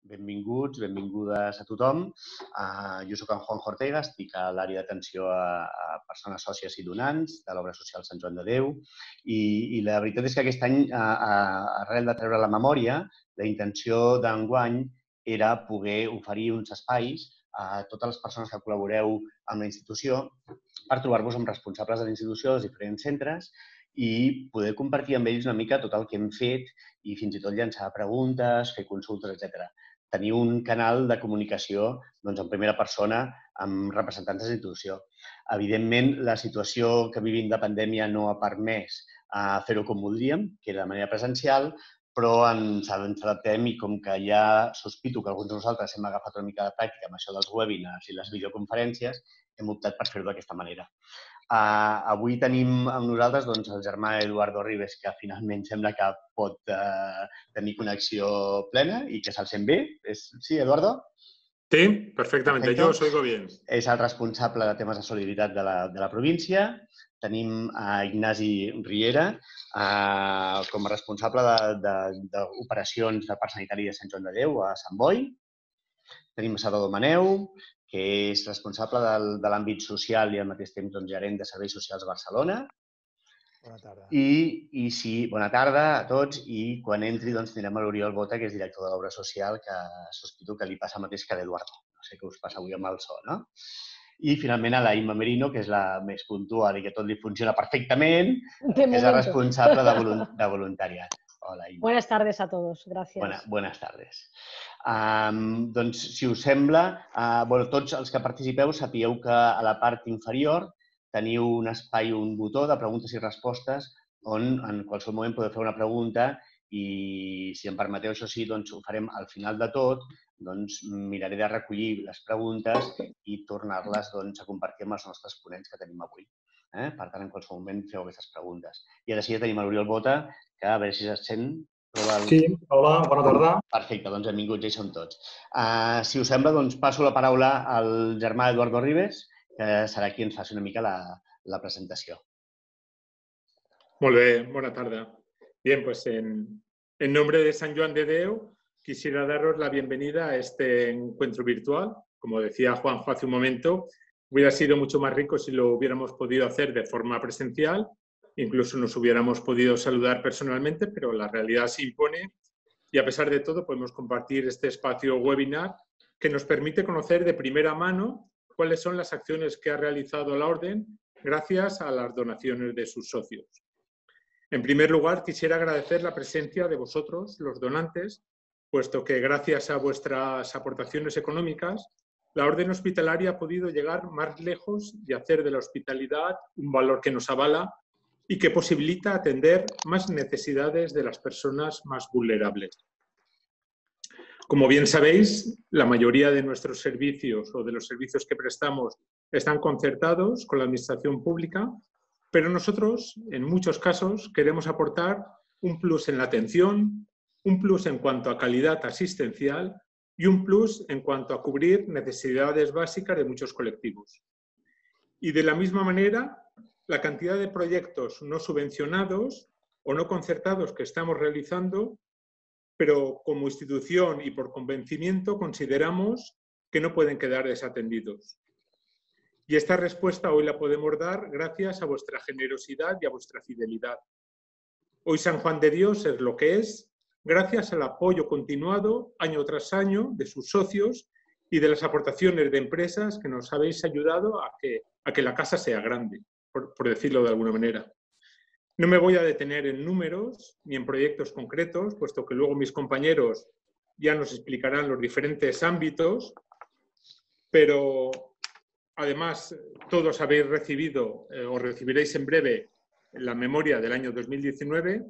Benvinguts, benvingudes a tothom. Jo soc en Juan Ortega, estic a l'àrea d'atenció a persones sòcies i donants de l'Obra Social Sant Joan de Déu i la veritat és que aquest any, arrel de treure la memòria, la intenció d'enguany era poder oferir uns espais a totes les persones que col·laboreu amb la institució per trobar-vos amb responsables de la institució, dels diferents centres, i poder compartir amb ells una mica tot el que hem fet i fins i tot llançar preguntes, fer consultes, etc. Tenir un canal de comunicació en primera persona amb representants de la institució. Evidentment, la situació que vivim de pandèmia no ha permès fer-ho com voldríem, que era de manera presencial, però ens adaptem i com que ja sospito que alguns de nosaltres hem agafat una mica de pràctica amb això dels webinars i les videoconferències, hem optat per fer-ho d'aquesta manera. Avui tenim amb nosaltres el germà Eduardo Ribes, que finalment sembla que pot tenir connexió plena i que se'l sent bé. Sí, Eduardo? Sí, perfectamente. Yo os oigo bien. És el responsable de temes de solidaritat de la província. Tenim a Ignasi Riera com a responsable d'operacions de Parc Sanitari de Sant Joan de Déu a Sant Boi. Tenim a Salvador Maneu, que és responsable de l'àmbit social i al mateix temps gerent de Serveis Socials a Barcelona. Bona tarda. I sí, bona tarda a tots. I quan entri tindrem l'Oriol Bota, que és director de l'Obra Social, que sospito que li passa el mateix que a l'Eduardo. No sé què us passa avui amb el so, no? I finalment a la Imma Merino, que és la més puntual i que tot li funciona perfectament, que és la responsable de voluntariat. Hola, Imma. Buenas tardes a todos. Gracias. Buenas tardes. Doncs, si us sembla, tots els que participeu sapigueu que a la part inferior teniu un espai, un botó de preguntes i respostes on en qualsevol moment podeu fer una pregunta i, si em permeteu, això sí, ho farem al final de tot. Miraré de recollir les preguntes i tornar-les a compartir amb els nostres ponents que tenim avui. Per tant, en qualsevol moment feu aquestes preguntes. I ara sí, ja tenim l'Oriol Bota, que a veure si es sent. Sí, hola, bona tarda. Perfecte, benvinguts, ja hi som tots. Si us sembla, passo la paraula al germà Eduardo Ribes, que serà qui ens faci una mica la presentació. Molt bé, bona tarda. Bien, pues en nombre de Sant Joan de Déu quisiera daros la bienvenida a este encuentro virtual. Como decía Juanjo hace un momento, hubiera sido mucho más rico si lo hubiéramos podido hacer de forma presencial. Incluso nos hubiéramos podido saludar personalmente, pero la realidad se impone y a pesar de todo podemos compartir este espacio webinar que nos permite conocer de primera mano cuáles son las acciones que ha realizado la Orden gracias a las donaciones de sus socios. En primer lugar, quisiera agradecer la presencia de vosotros, los donantes, puesto que gracias a vuestras aportaciones económicas, la Orden Hospitalaria ha podido llegar más lejos y hacer de la hospitalidad un valor que nos avala y que posibilita atender más necesidades de las personas más vulnerables. Como bien sabéis, la mayoría de nuestros servicios o de los servicios que prestamos están concertados con la Administración Pública, pero nosotros, en muchos casos, queremos aportar un plus en la atención, un plus en cuanto a calidad asistencial y un plus en cuanto a cubrir necesidades básicas de muchos colectivos. Y de la misma manera, la cantidad de proyectos no subvencionados o no concertados que estamos realizando, pero como institución y por convencimiento consideramos que no pueden quedar desatendidos. Y esta respuesta hoy la podemos dar gracias a vuestra generosidad y a vuestra fidelidad. Hoy San Juan de Dios es lo que es gracias al apoyo continuado año tras año de sus socios y de las aportaciones de empresas que nos habéis ayudado a que la casa sea grande, por decirlo de alguna manera. No me voy a detener en números ni en proyectos concretos, puesto que luego mis compañeros ya nos explicarán los diferentes ámbitos, pero además todos habéis recibido o recibiréis en breve la memoria del año 2019,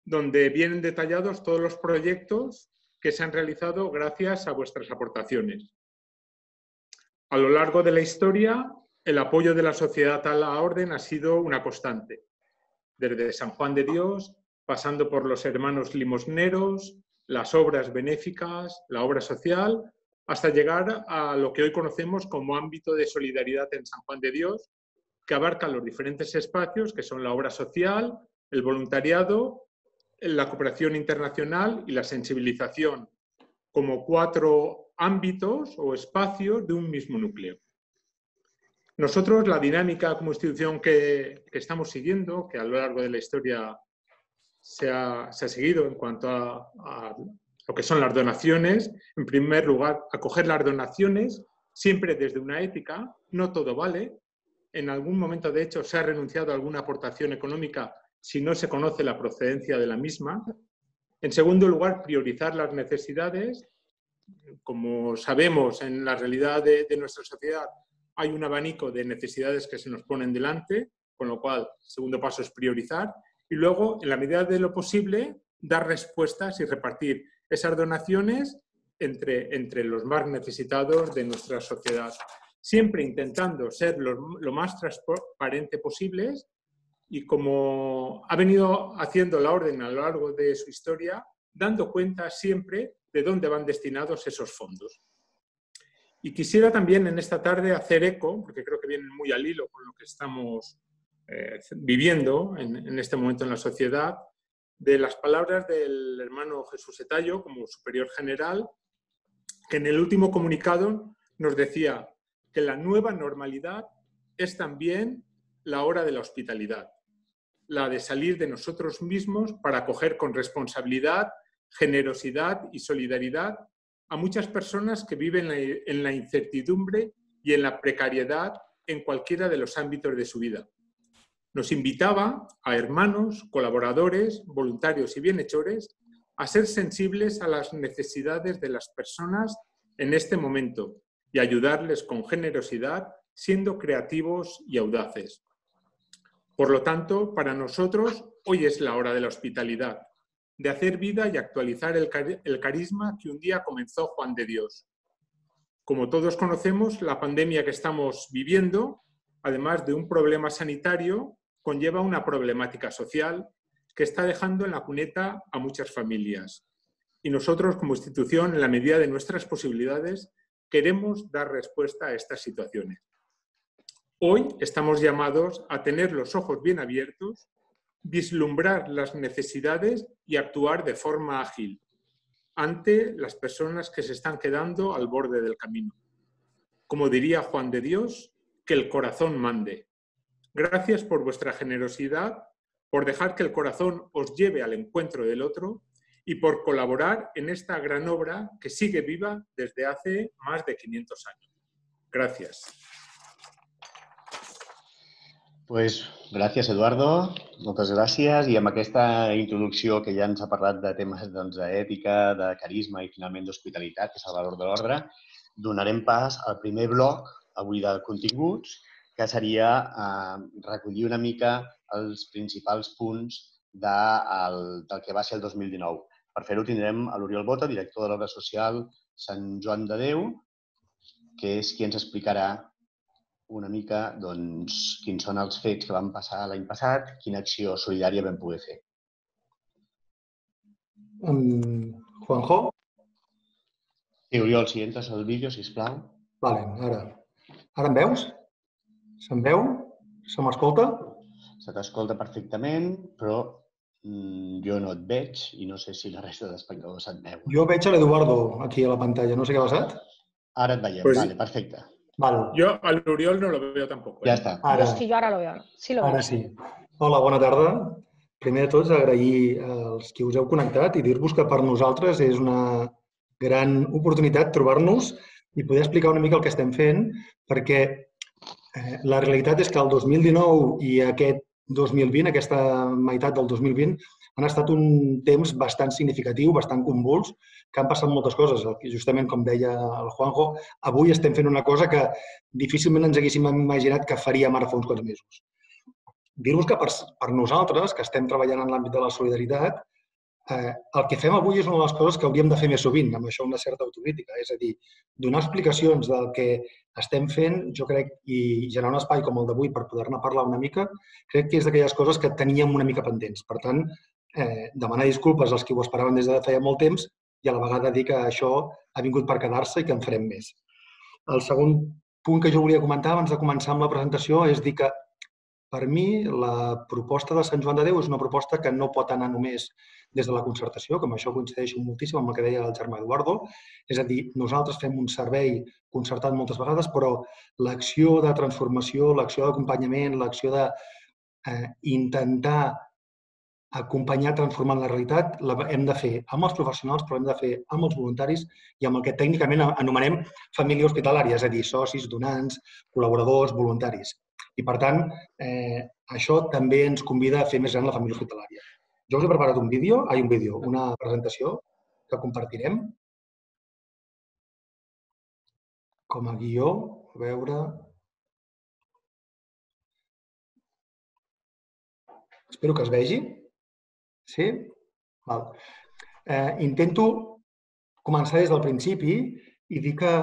donde vienen detallados todos los proyectos que se han realizado gracias a vuestras aportaciones. A lo largo de la historia, el apoyo de la sociedad a la Orden ha sido una constante. Desde San Juan de Dios, pasando por los hermanos limosneros, las obras benéficas, la obra social, hasta llegar a lo que hoy conocemos como ámbito de solidaridad en San Juan de Dios, que abarca los diferentes espacios que son la obra social, el voluntariado, la cooperación internacional y la sensibilización como 4 ámbitos o espacios de un mismo núcleo. Nosotros, la dinámica como institución que estamos siguiendo, que a lo largo de la historia se ha seguido en cuanto a lo que son las donaciones, en primer lugar, acoger las donaciones siempre desde una ética, no todo vale. En algún momento, de hecho, se ha renunciado a alguna aportación económica si no se conoce la procedencia de la misma. En segundo lugar, priorizar las necesidades. Como sabemos, en la realidad de nuestra sociedad hay un abanico de necesidades que se nos ponen delante, con lo cual el segundo paso es priorizar. Y luego, en la medida de lo posible, dar respuestas y repartir esas donaciones entre los más necesitados de nuestra sociedad. Siempre intentando ser lo más transparente posibles y, como ha venido haciendo la Orden a lo largo de su historia, dando cuenta siempre de dónde van destinados esos fondos. Y quisiera también en esta tarde hacer eco, porque creo que viene muy al hilo con lo que estamos viviendo en este momento en la sociedad, de las palabras del hermano Jesús Etayo, como superior general, que en el último comunicado nos decía que la nueva normalidad es también la hora de la hospitalidad, la de salir de nosotros mismos para acoger con responsabilidad, generosidad y solidaridad a muchas personas que viven en la incertidumbre y en la precariedad en cualquiera de los ámbitos de su vida. Nos invitaba a hermanos, colaboradores, voluntarios y bienhechores a ser sensibles a las necesidades de las personas en este momento y ayudarles con generosidad, siendo creativos y audaces. Por lo tanto, para nosotros, hoy es la hora de la hospitalidad, de hacer vida y actualizar el carisma que un día comenzó Juan de Dios. Como todos conocemos, la pandemia que estamos viviendo, además de un problema sanitario, conlleva una problemática social que está dejando en la cuneta a muchas familias. Y nosotros, como institución, en la medida de nuestras posibilidades, queremos dar respuesta a estas situaciones. Hoy estamos llamados a tener los ojos bien abiertos, vislumbrar las necesidades y actuar de forma ágil ante las personas que se están quedando al borde del camino. Como diría Juan de Dios, que el corazón mande. Gracias por vuestra generosidad, por dejar que el corazón os lleve al encuentro del otro y por colaborar en esta gran obra que sigue viva desde hace más de 500 años. Gracias. Pues gràcies, Eduardo. Moltes gràcies. I amb aquesta introducció que ja ens ha parlat de temes d'ètica, de carisma i finalment d'hospitalitat, que és el valor de l'ordre, donarem pas al primer bloc avui de continguts, que seria recollir una mica els principals punts del que va ser el 2019. Per fer-ho tindrem a l'Oriol Bota, director de l'Obra Social Sant Joan de Déu, que és qui ens explicarà una mica quins són els fets que van passar l'any passat, quina acció solidària vam poder fer. Juanjo? Sí, Oriol, si entres al vídeo, sisplau. Vale, ara em veus? Se'm veu? Se m'escolta? Se t'escolta perfectament, però jo no et veig i no sé si la resta d'espectadors et veuen. Jo veig a l'Eduardo aquí a la pantalla, no sé què ha passat. Ara et veiem, vale, perfecte. Vale. Yo al Oriol no lo veo tampoco. Ya está. Yo ahora lo veo. Sí lo veo. Ara sí. Hola, bona tarda. Primer de tot, agrair als qui us heu connectat i dir-vos que per nosaltres és una gran oportunitat trobar-nos i poder explicar una mica el que estem fent, perquè la realitat és que el 2019 i aquest 2020, aquesta meitat del 2020, han estat un temps bastant significatiu, bastant convuls, que han passat moltes coses. Justament, com deia el Juanjo, avui estem fent una cosa que difícilment ens haguéssim imaginat que faríem ara fa uns quants mesos. Dir-vos que per nosaltres, que estem treballant en l'àmbit de la solidaritat, el que fem avui és una de les coses que hauríem de fer més sovint, amb això una certa autocrítica. És a dir, donar explicacions del que estem fent, jo crec, i generar un espai com el d'avui per poder-ne parlar una mica, crec que és d'aquelles coses que teníem una mica pendents. Per tant, demanar disculpes als qui ho esperaven des de feia molt temps i a la vegada dir que això ha vingut per quedar-se i que en farem més. El segon punt que jo volia comentar abans de començar amb la presentació és dir que Per mi, la proposta de Sant Joan de Déu és una proposta que no pot anar només des de la concertació, com això coincideixo moltíssim amb el que deia el germà Eduardo. És a dir, nosaltres fem un servei concertat moltes vegades, però l'acció de transformació, l'acció d'acompanyament, l'acció d'intentar acompanyar transformant la realitat, hem de fer amb els professionals, però hem de fer amb els voluntaris i amb el que tècnicament anomenem família hospitalària, és a dir, socis, donants, col·laboradors, voluntaris. I, per tant, això també ens convida a fer més gran la família hospitalària. Jo us he preparat una presentació que compartirem com a guió. A veure... Espero que es vegi. Sí? Val. Intento començar des del principi i dir que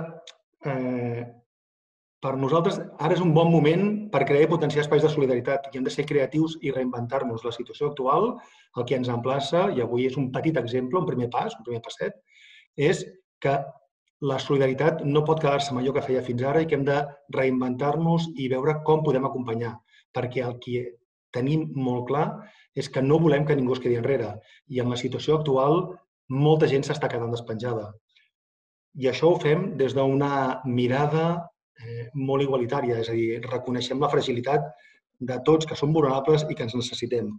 per nosaltres ara és un bon moment per crear i potenciar espais de solidaritat i hem de ser creatius i reinventar-nos. La situació actual, el que ens emplaça, i avui és un petit exemple, un primer pas, un primer passet, és que la solidaritat no pot quedar-se amb allò que feia fins ara i que hem de reinventar-nos i veure com podem acompanyar, perquè el que tenim molt clar és que no volem que ningú es quedi enrere i en la situació actual molta gent s'està quedant despenjada. I això ho fem des d'una mirada molt igualitària, és a dir, reconeixem la fragilitat de tots que som vulnerables i que ens necessitem.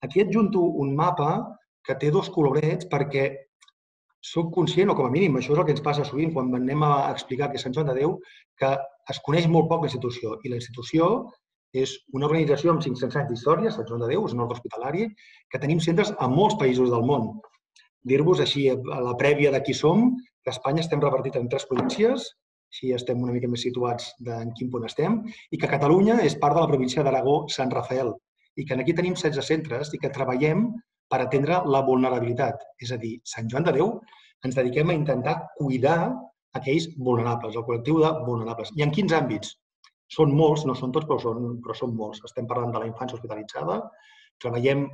Aquí adjunto un mapa que té dos colorets perquè soc conscient, o com a mínim, això és el que ens passa sovint quan anem a explicar que és Sant Joan de Déu, que es coneix molt poc la institució. I la institució és una organització amb 500 anys d'història, Sant Joan de Déu, és un ordre hospitalari, que tenim centres a molts països del món. Dir-vos així, a la prèvia de qui som, que a Espanya estem repartits en 3 províncies, així estem una mica més situats en quin punt estem, i que Catalunya és part de la província d'Aragó-Sant Rafael, i que aquí tenim 16 centres i que treballem per atendre la vulnerabilitat. És a dir, Sant Joan de Déu ens dediquem a intentar cuidar aquells vulnerables, el col·lectiu de vulnerables. I en quins àmbits? Són molts, no són tots, però són molts. Estem parlant de la infància hospitalitzada, treballem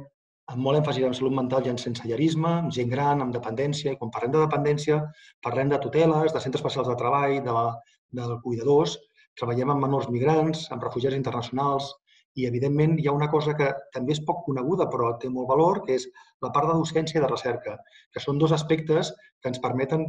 amb molt èmfasi en salut mental i en sensellarisme, amb gent gran, amb dependència, i quan parlem de dependència parlem de tuteles, de centres especials de treball, de cuidadors, treballem amb menors migrants, amb refugiats internacionals i, evidentment, hi ha una cosa que també és poc coneguda però té molt valor, que és la part de docència i de recerca, que són 2 aspectes que ens permeten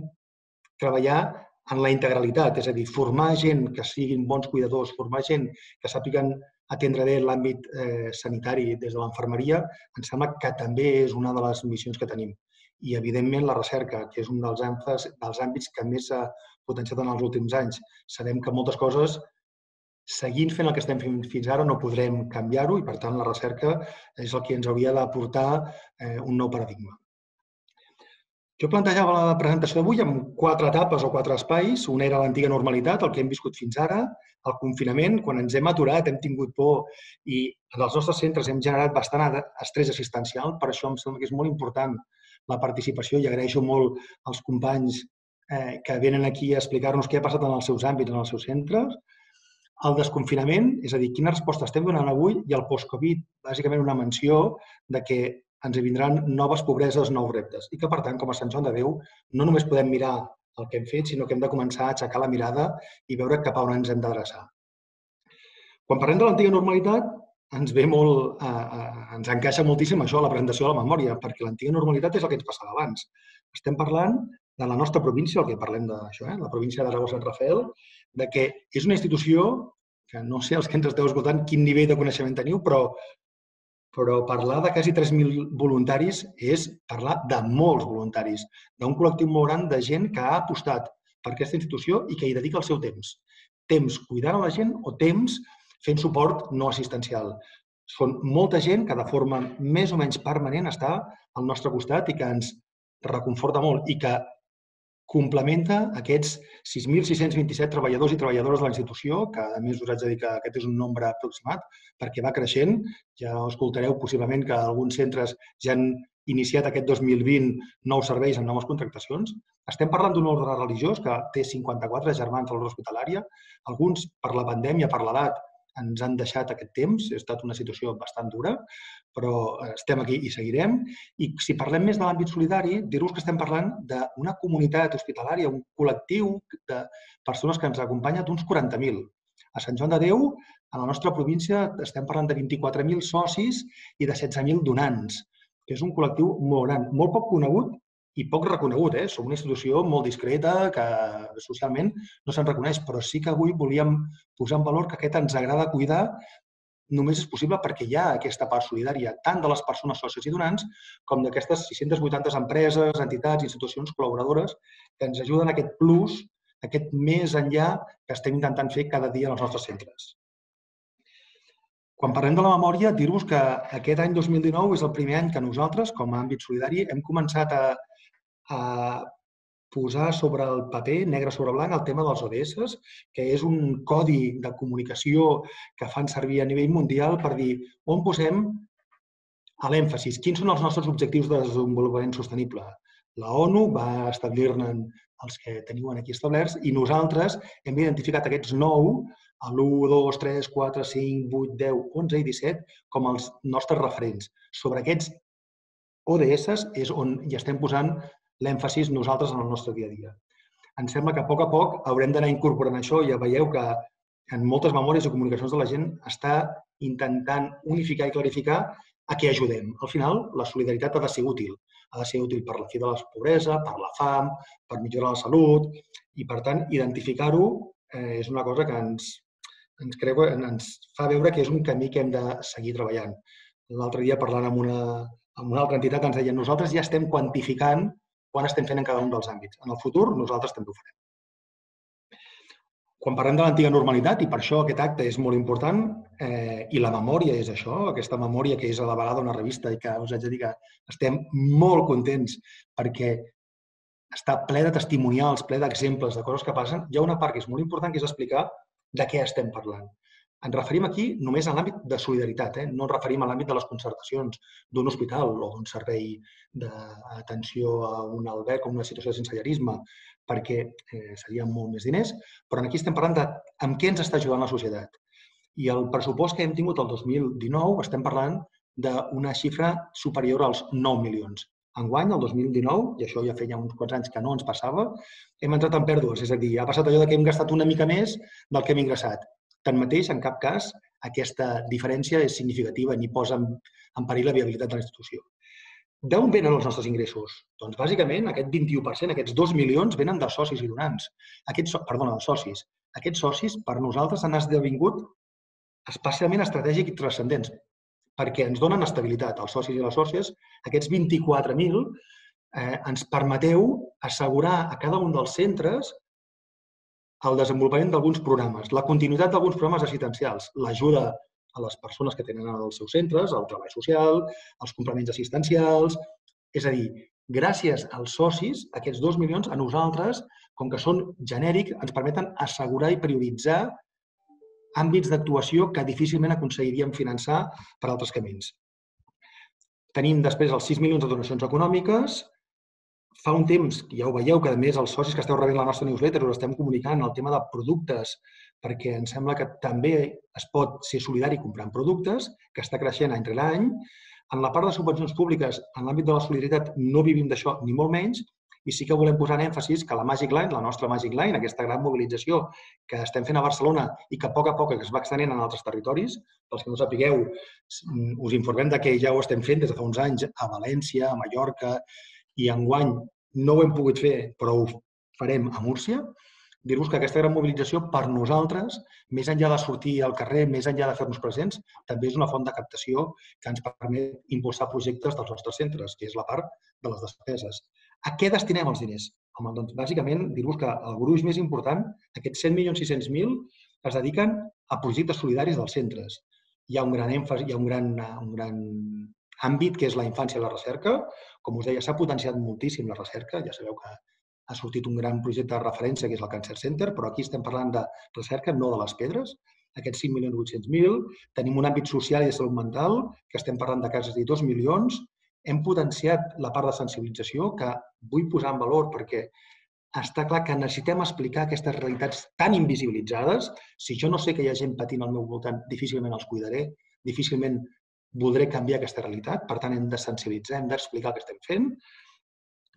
treballar en la integralitat, és a dir, formar gent que siguin bons cuidadors, formar gent que sàpiguen atendre bé l'àmbit sanitari des de l'infermeria, em sembla que també és una de les missions que tenim. I, evidentment, la recerca, que és un dels àmbits que més s'ha potenciat en els últims anys. Sabem que moltes coses, seguint fent el que estem fent fins ara, no podrem canviar-ho i, per tant, la recerca és el que ens hauria d'aportar un nou paradigma. Jo plantejava la presentació d'avui amb 4 etapes o 4 espais. Una era l'antiga normalitat, el que hem viscut fins ara, el confinament, quan ens hem aturat, hem tingut por i en els nostres centres hem generat bastant estrès assistencial. Per això em sembla que és molt important la participació i agraeixo molt als companys que venen aquí a explicar-nos què ha passat en els seus àmbits, en els seus centres. El desconfinament, és a dir, quina resposta estem donant avui, i el post-Covid, bàsicament una menció de que ens vindran noves pobreses, nous reptes. I que, per tant, com a Sant Joan de Déu, no només podem mirar el que hem fet, sinó que hem de començar a aixecar la mirada i veure cap a on ens hem d'adreçar. Quan parlem de l'antiga normalitat, ens encaixa moltíssim això a la presentació de la memòria, perquè l'antiga normalitat és el que ens passava abans. Estem parlant de la nostra província, el que parlem d'això, la província d'Aragó-Sant Rafael, de que és una institució que no sé els que ens esteu escoltant quin nivell de coneixement teniu, però parlar de quasi 3.000 voluntaris és parlar de molts voluntaris, d'un col·lectiu molt gran de gent que ha apostat per aquesta institució i que hi dedica el seu temps. Temps cuidant a la gent o temps fent suport no assistencial. Són molta gent que de forma més o menys permanent està al nostre costat i que ens reconforta molt i que complementa aquests 6.627 treballadors i treballadores de la institució, que a més us haig de dir que aquest és un nombre aproximat perquè va creixent. Ja escoltareu possiblement que alguns centres ja han iniciat aquest 2020 nous serveis amb noves contractacions. Estem parlant d'un ordre religiós que té 54 germans a l'ordre hospitalària. Alguns, per la pandèmia, per l'edat, ens han deixat aquest temps. Ha estat una situació bastant dura, però estem aquí i seguirem. I si parlem més de l'àmbit solidari, dir-vos que estem parlant d'una comunitat hospitalària, un col·lectiu de persones que ens acompanya d'uns 40.000. A Sant Joan de Déu, a la nostra província, estem parlant de 24.000 socis i de 16.000 donants, que és un col·lectiu molt gran, molt poc conegut i poc reconegut. Som una institució molt discreta que socialment no se'n reconeix, però sí que avui volíem posar en valor que aquest ens agrada cuidar. Només és possible perquè hi ha aquesta part solidària tant de les persones sòcies i donants com d'aquestes 680 empreses, entitats, institucions col·laboradores que ens ajuden a aquest plus, aquest més enllà que estem intentant fer cada dia en els nostres centres. Quan parlem de la memòria, dir-vos que aquest any 2019 és el primer any que nosaltres, com a àmbit solidari, hem començat a posar sobre el paper, negre sobre blanc, el tema dels ODS, que és un codi de comunicació que fan servir a nivell mundial per dir on posem l'èmfasis, quins són els nostres objectius de desenvolupament sostenible. La ONU va establir-ne els que teniu aquí establerts i nosaltres hem identificat aquests 9, l'1, 2, 3, 4, 5, 8, 10, 11 i 17, com els nostres referents. Sobre aquests ODS és on hi estem posant l'èmfasis nosaltres en el nostre dia a dia. Ens sembla que a poc haurem d'anar incorporant això. Ja veieu que en moltes memòries i comunicacions de la gent està intentant unificar i clarificar a què ajudem. Al final, la solidaritat ha de ser útil. Ha de ser útil per la fi de la pobresa, per la fam, per millorar la salut i, per tant, identificar-ho és una cosa que ens fa veure que és un camí que hem de seguir treballant. L'altre dia, parlant amb una altra entitat, ens deien nosaltres ja estem quantificant quan estem fent en cada un dels àmbits. En el futur, nosaltres també ho farem. Quan parlem de l'antiga normalitat, i per això aquest acte és molt important, i la memòria és això, aquesta memòria que és a la vegada una revista i que us haig de dir que estem molt contents perquè està ple de testimonials, ple d'exemples de coses que passen, hi ha una part que és molt important, que és explicar de què estem parlant. Ens referim aquí només a l'àmbit de solidaritat, no ens referim a l'àmbit de les concertacions d'un hospital o d'un servei d'atenció a un alberg o una situació de sensellarisme, perquè serien molt més diners, però aquí estem parlant de amb què ens està ajudant la societat. I el pressupost que hem tingut el 2019 estem parlant d'una xifra superior als 9 milions. Enguany, el 2019, i això ja feia uns quants anys que no ens passava, hem entrat en pèrdues, és a dir, ha passat allò que hem gastat una mica més del que hem ingressat. Tanmateix, en cap cas, aquesta diferència és significativa ni posa en perill la viabilitat de la institució. D'on venen els nostres ingressos? Doncs, bàsicament, aquest 21%, aquests 2 milions, venen de socis i donants. Perdona, de socis. Aquests socis, per nosaltres, han esdevingut especialment estratègics i transcendents, perquè ens donen estabilitat. Els socis i les sòcies, aquests 24.000, ens permeteu assegurar a cada un dels centres el desenvolupament d'alguns programes, la continuïtat d'alguns programes assistencials, l'ajuda a les persones que tenen als seus centres, el treball social, els complements assistencials. És a dir, gràcies als socis, aquests 2 milions, a nosaltres, com que són genèrics, ens permeten assegurar i prioritzar àmbits d'actuació que difícilment aconseguiríem finançar per altres camins. Tenim després els 6 milions de donacions econòmiques. Fa un temps, ja ho veieu, que a més els socis que esteu rebent la nostra newsletter us estem comunicant el tema de productes, perquè ens sembla que també es pot ser solidari comprant productes, que està creixent any rere any. En la part de subvencions públiques, en l'àmbit de la solidaritat, no vivim d'això ni molt menys, i sí que volem posar en èmfasis que la Magic Line, la nostra Magic Line, aquesta gran mobilització que estem fent a Barcelona i que a poc es va extenent en altres territoris, pels que no sapigueu, us informem que ja ho estem fent des de fa uns anys a València, a Mallorca, i enguany no ho hem pogut fer, però ho farem a Múrcia. Dir-vos que aquesta gran mobilització per nosaltres, més enllà de sortir al carrer, més enllà de fer-nos presents, també és una font de captació que ens permet impulsar projectes dels nostres centres, que és la part de les despeses. A què destinem els diners? Home, doncs, bàsicament, dir-vos que el gruix més important, aquests 100.600.000, es dediquen a projectes solidaris dels centres. Hi ha un gran èmfasi, hi ha un gran àmbit que és la infància i la recerca. Com us deia, s'ha potenciat moltíssim la recerca. Ja sabeu que ha sortit un gran projecte de referència, que és el Cancer Center, però aquí estem parlant de recerca, no de les pedres. Aquests 5.800.000. Tenim un àmbit social i de salut mental, que estem parlant de quasi 2 milions. Hem potenciat la part de sensibilització, que vull posar en valor perquè està clar que necessitem explicar aquestes realitats tan invisibilitzades. Si jo no sé que hi ha gent patint al meu voltant, difícilment els cuidaré, difícilment voldré canviar aquesta realitat. Per tant, hem de sensibilitzar, hem d'explicar el que estem fent.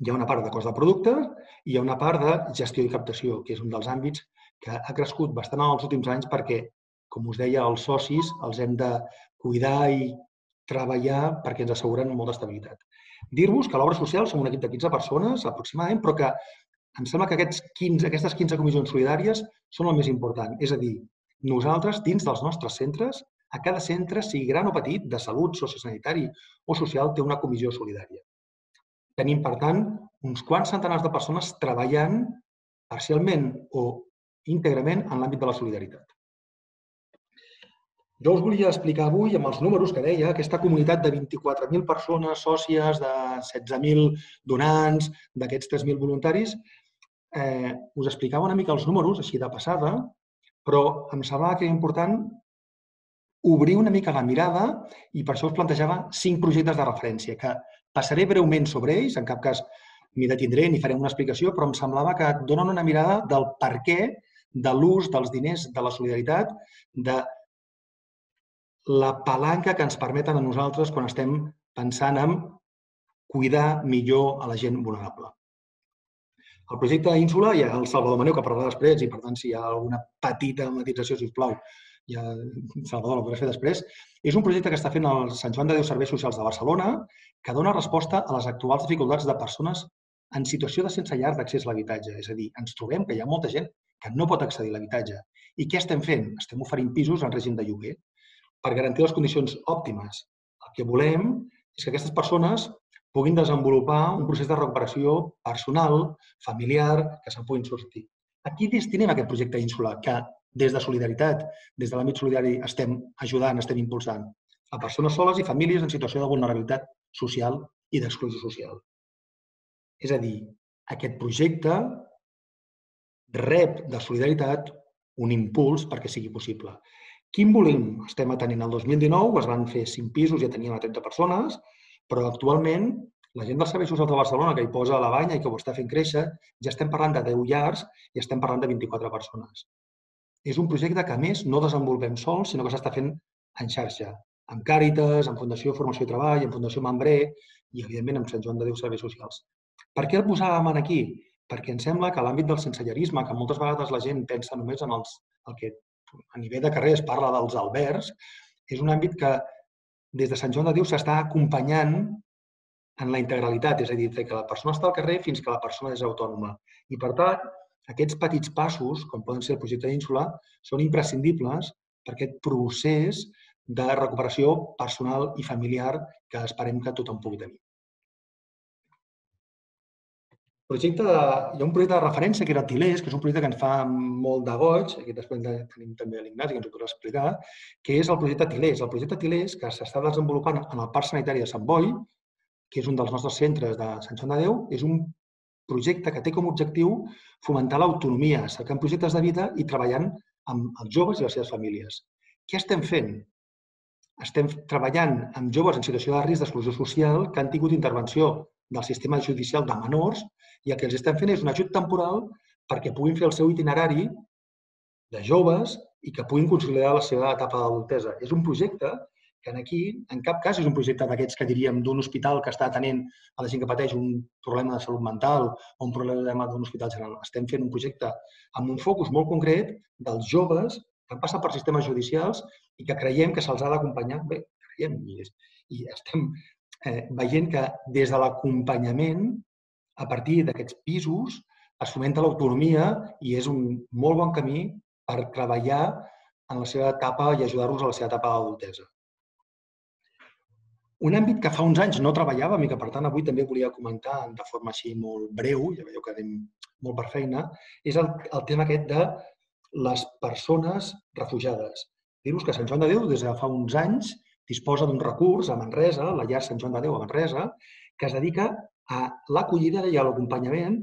Hi ha una part de cost de producte i hi ha una part de gestió i captació, que és un dels àmbits que ha crescut bastant en els últims anys perquè, com us deia, els socis els hem de cuidar i treballar perquè ens asseguren molta estabilitat. Dir-vos que a l'obra social som un equip de 15 persones aproximadament, però que em sembla que aquestes 15 comissions solidàries són el més important. És a dir, nosaltres, dins dels nostres centres, a cada centre, sigui gran o petit, de salut, sociosanitari o social, té una comissió solidària. Tenim, per tant, uns quants centenars de persones treballant parcialment o íntegrament en l'àmbit de la solidaritat. Jo us volia explicar avui, amb els números que deia, aquesta comunitat de 24.000 persones sòcies, de 16.000 donants, d'aquests 3.000 voluntaris, us explicava una mica els números, així de passada, però em semblava que era important obrir una mica la mirada i per això us plantejava 5 projectes de referència, que passaré breument sobre ells, en cap cas m'hi detindré ni farem una explicació, però em semblava que donen una mirada del per què de l'ús dels diners de la solidaritat, de la palanca que ens permeten a nosaltres quan estem pensant en cuidar millor a la gent vulnerable. El projecte Ínsula, hi ha el Salvador Maneu, que parlarà després, i per tant, si hi ha alguna petita matització, sisplau, ja Salvador la podràs fer després, és un projecte que està fent el Sant Joan de Déu Serveis Socials de Barcelona, que dona resposta a les actuals dificultats de persones en situació de sense llar d'accés a l'habitatge. És a dir, ens trobem que hi ha molta gent que no pot accedir a l'habitatge. I què estem fent? Estem oferint pisos en règim de lloguer per garantir les condicions òptimes. El que volem és que aquestes persones puguin desenvolupar un procés de recuperació personal, familiar, que se'n puguin sortir. A qui destinem aquest projecte Ínsula, que des de solidaritat, des de l'àmbit solidari, estem ajudant, estem impulsant? A persones soles i famílies en situació de vulnerabilitat social i d'exclusió social. És a dir, aquest projecte rep de solidaritat un impuls perquè sigui possible. Quin volum estem atenent? El 2019 es van fer 5 pisos i ja teníem 30 persones, però actualment la gent dels Serveis Socials de Barcelona, que hi posa la banya i que ho està fent créixer, ja estem parlant de 10 llars i estem parlant de 24 persones. És un projecte que, a més, no desenvolupem sols, sinó que s'està fent en xarxa, amb Càritas, amb Fundació Formació i Treball, amb Fundació Mambré i, evidentment, amb Sant Joan de Déu Serveis Socials. Per què el posàvem aquí? Perquè em sembla que l'àmbit del sensellarisme, que moltes vegades la gent pensa només en el que a nivell de carrer es parla dels albergs, és un àmbit que des de Sant Joan de Déu s'està acompanyant en la integralitat, és a dir, que la persona està al carrer fins que la persona és autònoma. I, per tant, aquests petits passos, com poden ser el projecte Ínsula, són imprescindibles per aquest procés de recuperació personal i familiar que esperem que tothom pugui tenir. Hi ha un projecte de referència que era Til·lers, que és un projecte que ens fa molt de goig, aquí després tenim també l'Ignasi, que ens ho podrà explicar, que és el projecte Til·lers. El projecte Til·lers, que s'està desenvolupant en el Parc Sanitari de Sant Boi, que és un dels nostres centres de Sant Joan de Déu, és un projecte que té com a objectiu fomentar l'autonomia, cercant projectes de vida i treballant amb els joves i les seves famílies. Què estem fent? Estem treballant amb joves en situació de risc d'exclusió social que han tingut intervenció del sistema judicial de menors i el que els estem fent és un ajut temporal perquè puguin fer el seu itinerari de joves i que puguin consolidar la seva etapa d'adultesa. És un projecte que aquí, en cap cas, és un projecte d'aquests que diríem d'un hospital que està atenent a la gent que pateix un problema de salut mental o un problema d'un hospital general. Estem fent un projecte amb un focus molt concret dels joves que han passat per sistemes judicials i que creiem que se'ls ha d'acompanyar. Bé, creiem, i estem veient que des de l'acompanyament, a partir d'aquests pisos, es fomenta l'autonomia i és un molt bon camí per treballar en la seva etapa i ajudar-los a la seva etapa d'adultesa. Un àmbit que fa uns anys no treballàvem i que, per tant, avui també volia comentar de forma així molt breu, ja veieu que anem molt per feina, és el tema aquest de les persones refugiades. Dir-vos que Sant Joan de Déu, des de fa uns anys, disposa d'un recurs a Manresa, la llar Sant Joan de Déu a Manresa, que es dedica a l'acollida i a l'acompanyament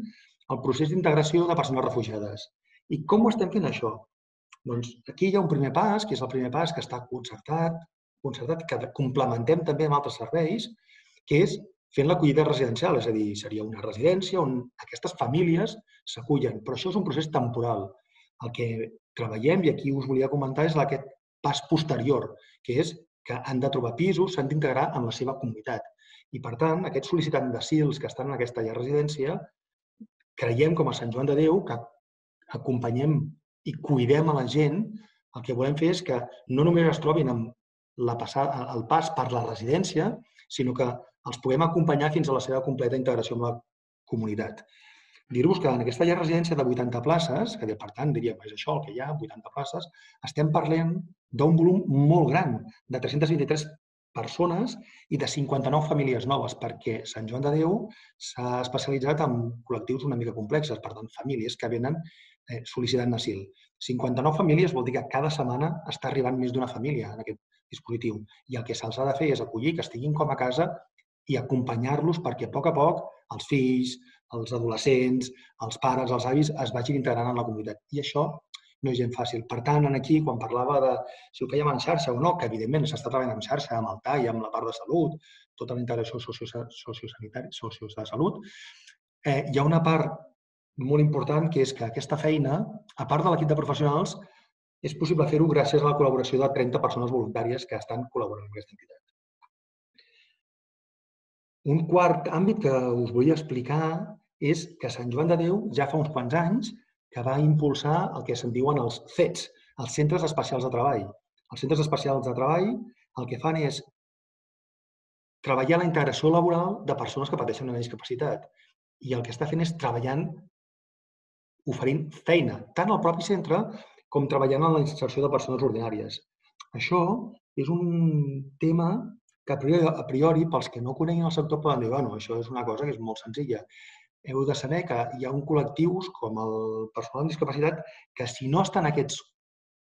al procés d'integració de persones refugiades. I com ho estem fent, això? Doncs aquí hi ha un primer pas, que és el primer pas que està concertat, que complementem també amb altres serveis, que és fent l'acollida residencial, és a dir, seria una residència on aquestes famílies s'acullen, però això és un procés temporal. El que treballem, i aquí us volia comentar, és aquest pas posterior, que és que han de trobar pisos, s'han d'integrar en la seva comunitat. I, per tant, aquests sol·licitants d'asil que estan en aquesta llar residència, creiem com a Sant Joan de Déu que acompanyem i cuidem a la gent, el que volem fer és que no només es trobin amb el pas per la residència, sinó que els puguem acompanyar fins a la seva completa integració amb la comunitat. Dir-vos que en aquesta llar residència de 80 places, que per tant diríem, és això el que hi ha, 80 places, estem parlant d'un volum molt gran, de 323 persones i de 59 famílies noves, perquè Sant Joan de Déu s'ha especialitzat en col·lectius una mica complexes, per tant, famílies que venen sol·licitant asil. 59 famílies vol dir que cada setmana està arribant més d'una família en aquest dispositiu. I el que se'ls ha de fer és acollir, que estiguin com a casa i acompanyar-los perquè a poc els fills, els adolescents, els pares, els avis es vagin integrant en la comunitat. I això no és gent fàcil. Per tant, aquí, quan parlava de si ho fèiem en xarxa o no, que evidentment s'està treballant en xarxa, amb el TAI, amb la part de salut, tota la integració sociosanitària, de salut, hi ha una part molt important que és que aquesta feina, a part de l'equip de professionals, és possible fer-ho gràcies a la col·laboració de 30 persones voluntàries que estan col·laborant amb aquesta entitat. Un quart àmbit que us vull explicar és que Sant Joan de Déu ja fa uns quants anys que va impulsar el que se'n diuen els CETs, els Centres Especials de Treball. Els Centres Especials de Treball el que fan és treballar la integració laboral de persones que pateixen una discapacitat i el que està fent és treballant, oferint feina, tant al propi centre com treballant en la inserció de persones ordinàries. Això és un tema que a priori, pels que no coneguin el sector, poden dir, bueno, això és una cosa que és molt senzilla. Heu de saber que hi ha col·lectius com el personal amb discapacitat que si no estan aquests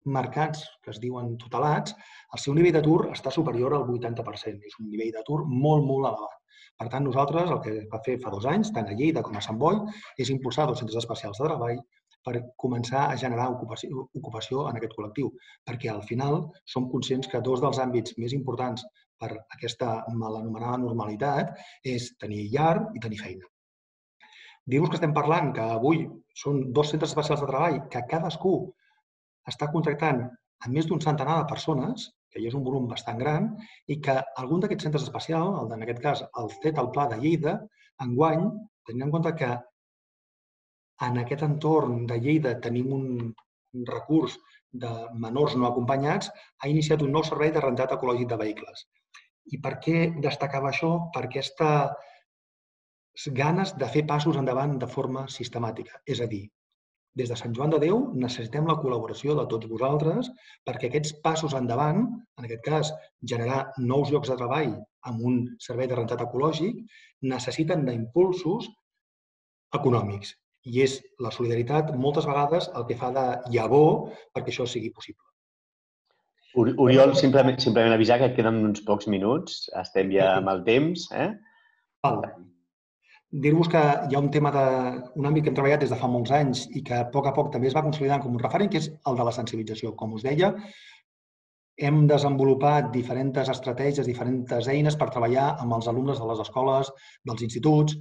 mercats que es diuen tutelats, el seu nivell d'atur està superior al 80%. És un nivell d'atur molt, molt elevat. Per tant, nosaltres el que va fer fa 2 anys, tant a Lleida com a Sant Boi, és impulsar 2 centres especials de treball per començar a generar ocupació en aquest col·lectiu, perquè al final som conscients que 2 dels àmbits més importants per aquesta mal anomenada normalitat és tenir llar i tenir feina. Dir-vos que estem parlant que avui són 2 centres especials de treball que cadascú està contractant a més d'un centenar de persones, que ja és un volum bastant gran, i que algun d'aquests centres especials, en aquest cas el CET, el Pla de Lleida, enguany, tenint en compte que en aquest entorn de Lleida tenim un recurs de menors no acompanyats, ha iniciat un nou servei de rentat ecològic de vehicles. I per què destacava això? Per aquestes ganes de fer passos endavant de forma sistemàtica. És a dir, des de Sant Joan de Déu necessitem la col·laboració de tots vosaltres perquè aquests passos endavant, en aquest cas generar nous llocs de treball amb un servei de rentat ecològic, necessiten d'impulsos econòmics. I és la solidaritat moltes vegades el que fa de llavor perquè això sigui possible. Oriol, simplement avisar que queden uns pocs minuts. Estem ja amb el temps. Dir-vos que hi ha un tema un àmbit que hem treballat des de fa molts anys i que a poc també es va consolidant com un referent, que és el de la sensibilització. Com us deia, hem desenvolupat diferents estratègies, diferents eines per treballar amb els alumnes de les escoles, dels instituts,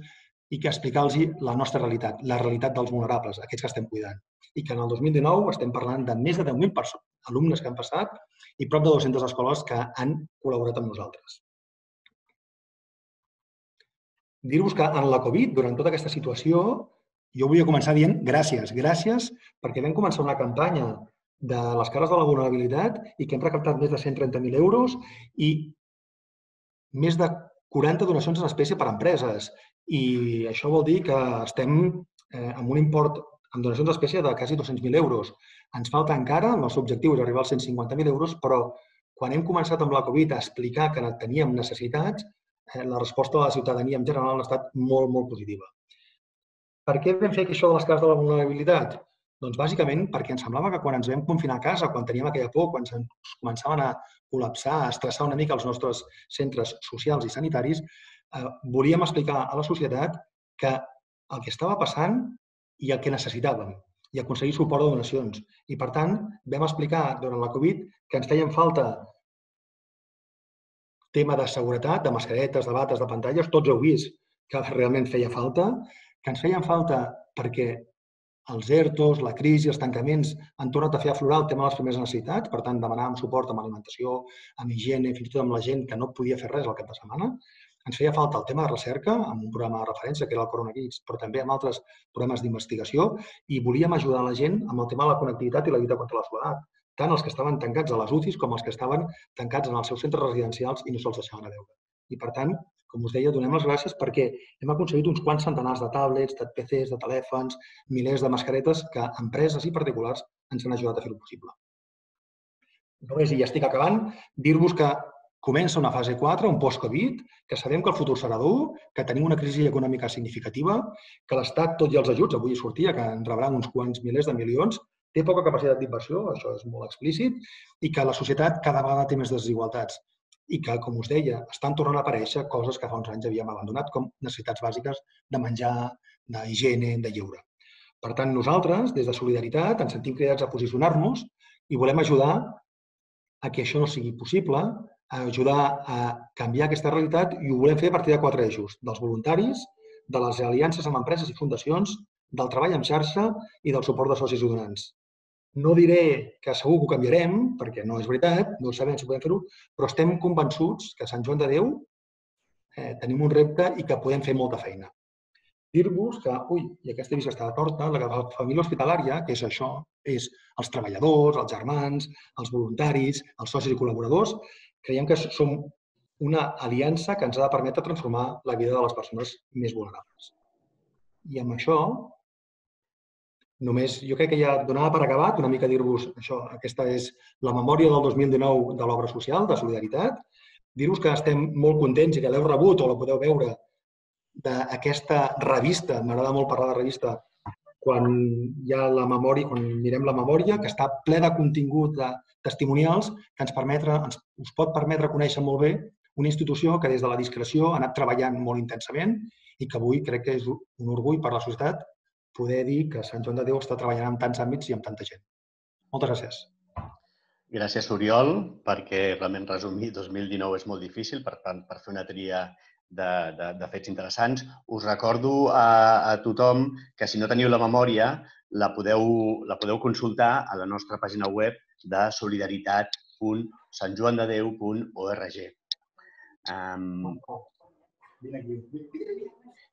i que explicar-los la nostra realitat, la realitat dels vulnerables, aquests que estem cuidant. I que en el 2019 estem parlant de més de 10.000 alumnes que han passat i prop de 200 escoles que han col·laborat amb nosaltres. Dir-vos que en la Covid, durant tota aquesta situació, jo volia començar dient gràcies perquè vam començar una campanya de les cares de la vulnerabilitat i que hem recaptat més de 130.000 euros i més de 40 donacions en espècie per a empreses. I això vol dir que estem amb un import en donacions d'espècie de quasi 200.000 euros. Ens falta encara, el nostre objectiu és arribar als 150.000 euros, però quan hem començat amb la Covid a explicar que teníem necessitats, la resposta de la ciutadania en general ha estat molt, molt positiva. Per què vam fer això de les cares de la vulnerabilitat? Doncs bàsicament perquè ens semblava que quan ens vam confinar a casa, quan teníem aquella por, quan ens començaven a col·lapsar, a estressar una mica els nostres centres socials i sanitaris, volíem explicar a la societat que el que estava passant i el que necessitàvem i aconseguir suport de donacions. I, per tant, vam explicar durant la Covid que ens feien falta tema de seguretat, de mascaretes, de bates, de pantalles, tots heu vist que realment feia falta, que ens feien falta perquè els ERTOs, la crisi, els tancaments han tornat a fer aflorar el tema de les primeres necessitats, per tant, demanàvem suport amb alimentació, amb higiene, fins i tot amb la gent que no podia fer res al cap de setmana. ens feia falta el tema de recerca, amb un programa de referència, que era el Coronavirus, però també amb altres programes d'investigació, i volíem ajudar la gent amb el tema de la connectivitat i la lluita contra la soledat, tant els que estaven tancats a les UCIs com els que estaven tancats en els seus centres residencials i no se'ls deixaven a veure. I, per tant, com us deia, donem les gràcies perquè hem aconseguit uns quants centenars de tablets, de PCs, de telèfons, milers de mascaretes que empreses i particulars ens han ajudat a fer-ho possible. Només, i ja estic acabant, dir-vos que comença una fase 4, un post-Covid, que sabem que el futur serà dur, que tenim una crisi econòmica significativa, que l'Estat, tot i els ajuts, avui sortia, que en rebrà uns quants milers de milions, té poca capacitat d'inversió, això és molt explícit, i que la societat cada vegada té més desigualtats. I que, com us deia, estan tornant a aparèixer coses que fa uns anys havíem abandonat, com necessitats bàsiques de menjar, d'higiene, de lleure. Per tant, nosaltres, des de Solidaritat, ens sentim cridats a posicionar-nos i volem ajudar a que això no sigui possible, a ajudar a canviar aquesta realitat, i ho volem fer a partir de 4 eixos: dels voluntaris, de les aliances amb empreses i fundacions, del treball en xarxa i del suport de socis i donants. No diré que segur que ho canviarem, perquè no és veritat, no sabem si podem fer-ho, però estem convençuts que a Sant Joan de Déu tenim un repte i que podem fer molta feina. Dir-vos que, i aquesta vista està torta, la família hospitalària, que és això, és els treballadors, els germans, els voluntaris, els socis i col·laboradors, creiem que som una aliança que ens ha de permetre transformar la vida de les persones més vulnerables. I amb això, només, jo crec que ja donava per acabat una mica dir-vos això, aquesta és la memòria del 2019 de l'obra social, de Solidaritat. Dir-vos que estem molt contents i que l'heu rebut o la podeu veure d'aquesta revista, m'agrada molt parlar de revista, quan hi ha la memòria, quan mirem la memòria, que està ple de contingut de testimonials que us pot permetre conèixer molt bé una institució que des de la discreció ha anat treballant molt intensament i que avui crec que és un orgull per a la societat poder dir que Sant Joan de Déu està treballant en tants àmbits i amb tanta gent. Moltes gràcies. Gràcies, Oriol, perquè realment resumir 2019 és molt difícil, per tant, per fer una tria de fets interessants. Us recordo a tothom que si no teniu la memòria la podeu consultar a la nostra pàgina web de solidaritat.santjoandedeu.org.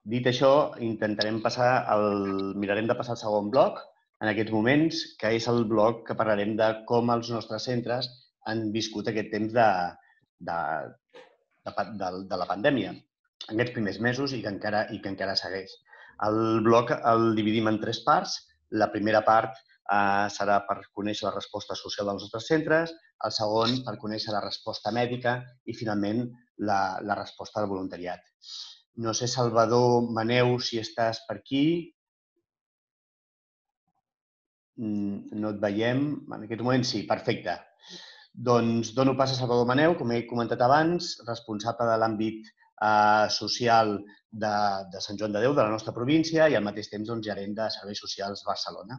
Dit això, mirarem de passar al segon bloc en aquests moments, que és el bloc que parlarem de com els nostres centres han viscut aquest temps de la pandèmia, en aquests primers mesos i que encara segueix. El bloc el dividim en 3 parts. La primera part serà per conèixer la resposta social dels nostres centres, el segon per conèixer la resposta mèdica i, finalment, la resposta del voluntariat. No sé, Salvador, Maneu, si estàs per aquí. No et veiem. En aquest moment sí, perfecte. Doncs dono pas a Salvador Maneu, com he comentat abans, responsable de l'àmbit social de Sant Joan de Déu, de la nostra província, i al mateix temps gerent de Serveis Socials Barcelona.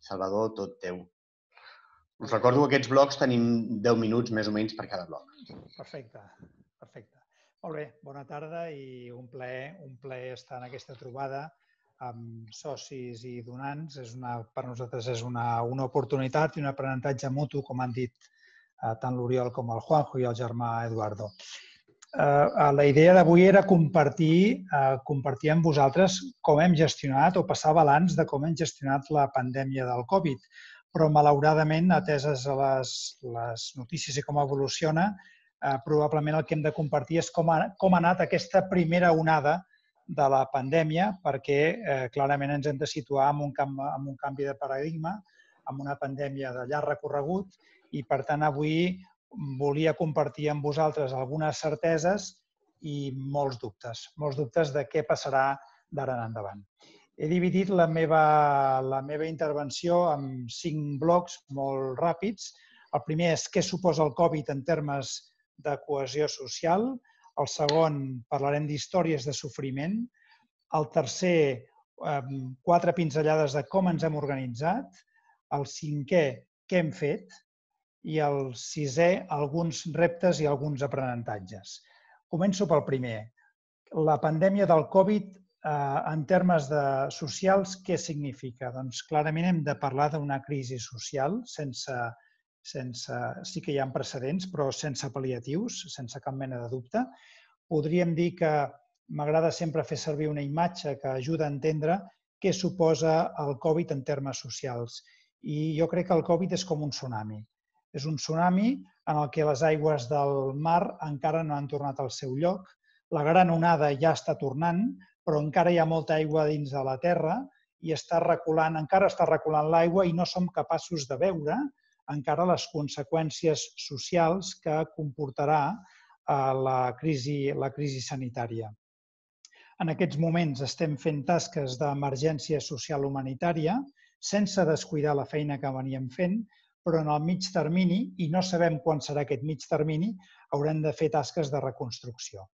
Salvador, tot teu. Us recordo que aquests blocs tenim 10 minuts més o menys per cada bloc. Perfecte. Molt bé, bona tarda i un plaer estar en aquesta trobada amb socis i donants. Per nosaltres és una oportunitat i un aprenentatge mutu, com han dit tant l'Oriol com el Juanjo i el germà Eduardo. La idea d'avui era compartir amb vosaltres com hem gestionat o passar balanç de com hem gestionat la pandèmia del Covid. Però, malauradament, ateses a les notícies i com evoluciona, probablement el que hem de compartir és com ha anat aquesta primera onada de la pandèmia, perquè clarament ens hem de situar en un canvi de paradigma, amb una pandèmia de llarg recorregut, i per tant avui volia compartir amb vosaltres algunes certeses i molts dubtes de què passarà d'ara en endavant. He dividit la meva intervenció en 5 blocs molt ràpids. El primer és què suposa el Covid en termes de cohesió social. El segon, parlarem d'històries de sofriment. El tercer, 4 pinzellades de com ens hem organitzat. El cinquè, què hem fet. I el sisè, alguns reptes i alguns aprenentatges. Començo pel primer. La pandèmia del Covid, en termes socials, què significa? Doncs clarament hem de parlar d'una crisi social, sí que hi ha precedents, però sense pal·liatius, sense cap mena de dubte. podríem dir que m'agrada sempre fer servir una imatge que ajuda a entendre què suposa el Covid en termes socials. I jo crec que el Covid és com un tsunami. És un tsunami en el que les aigües del mar encara no han tornat al seu lloc. La gran onada ja està tornant, però encara hi ha molta aigua dins de la terra i encara està reculant l'aigua i no som capaços de veure encara les conseqüències socials que comportarà la crisi sanitària. En aquests moments estem fent tasques d'emergència social humanitària sense descuidar la feina que veníem fent, però en el mig termini, i no sabem quan serà aquest mig termini, haurem de fer tasques de reconstrucció.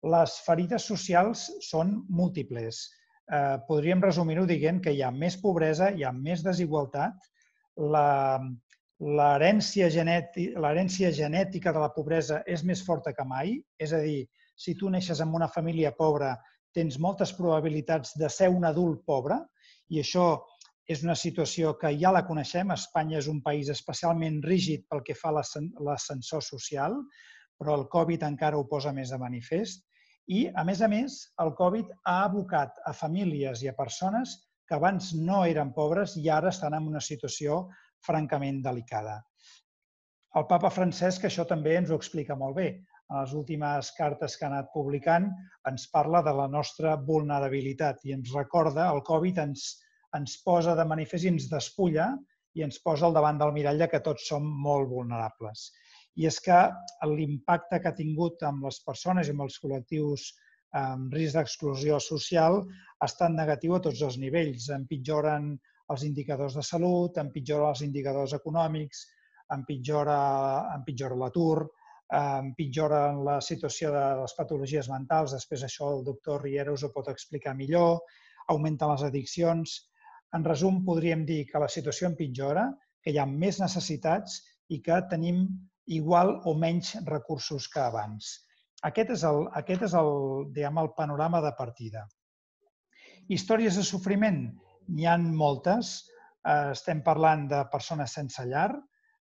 Les ferides socials són múltiples. Podríem resumir-ho dient que hi ha més pobresa, hi ha més desigualtat, l'herència genètica de la pobresa és més forta que mai, és a dir, si tu neixes en una família pobra, tens moltes probabilitats de ser un adult pobre, i això és una situació que ja la coneixem. Espanya és un país especialment rígid pel que fa a l'ascensor social, però el Covid encara ho posa més de manifest. I, a més, el Covid ha abocat a famílies i a persones que abans no eren pobres i ara estan en una situació francament delicada. El papa Francesc això també ens ho explica molt bé. En les últimes cartes que ha anat publicant ens parla de la nostra vulnerabilitat i ens recorda, el Covid ens posa de manifest i ens despulla i ens posa al davant del mirall que tots som molt vulnerables. I és que l'impacte que ha tingut amb les persones i amb els col·lectius amb risc d'exclusió social ha estat negatiu a tots els nivells. Empitjoren els indicadors de salut, empitjoren els indicadors econòmics, empitjora l'atur, empitjoren la situació de les patologies mentals, després això el doctor Riera us ho pot explicar millor, augmenten les addiccions. En resum, podríem dir que la situació empitjora, que hi ha més necessitats i que tenim igual o menys recursos que abans. Aquest és el panorama de partida. Històries de sofriment? N'hi ha moltes. Estem parlant de persones sense llar.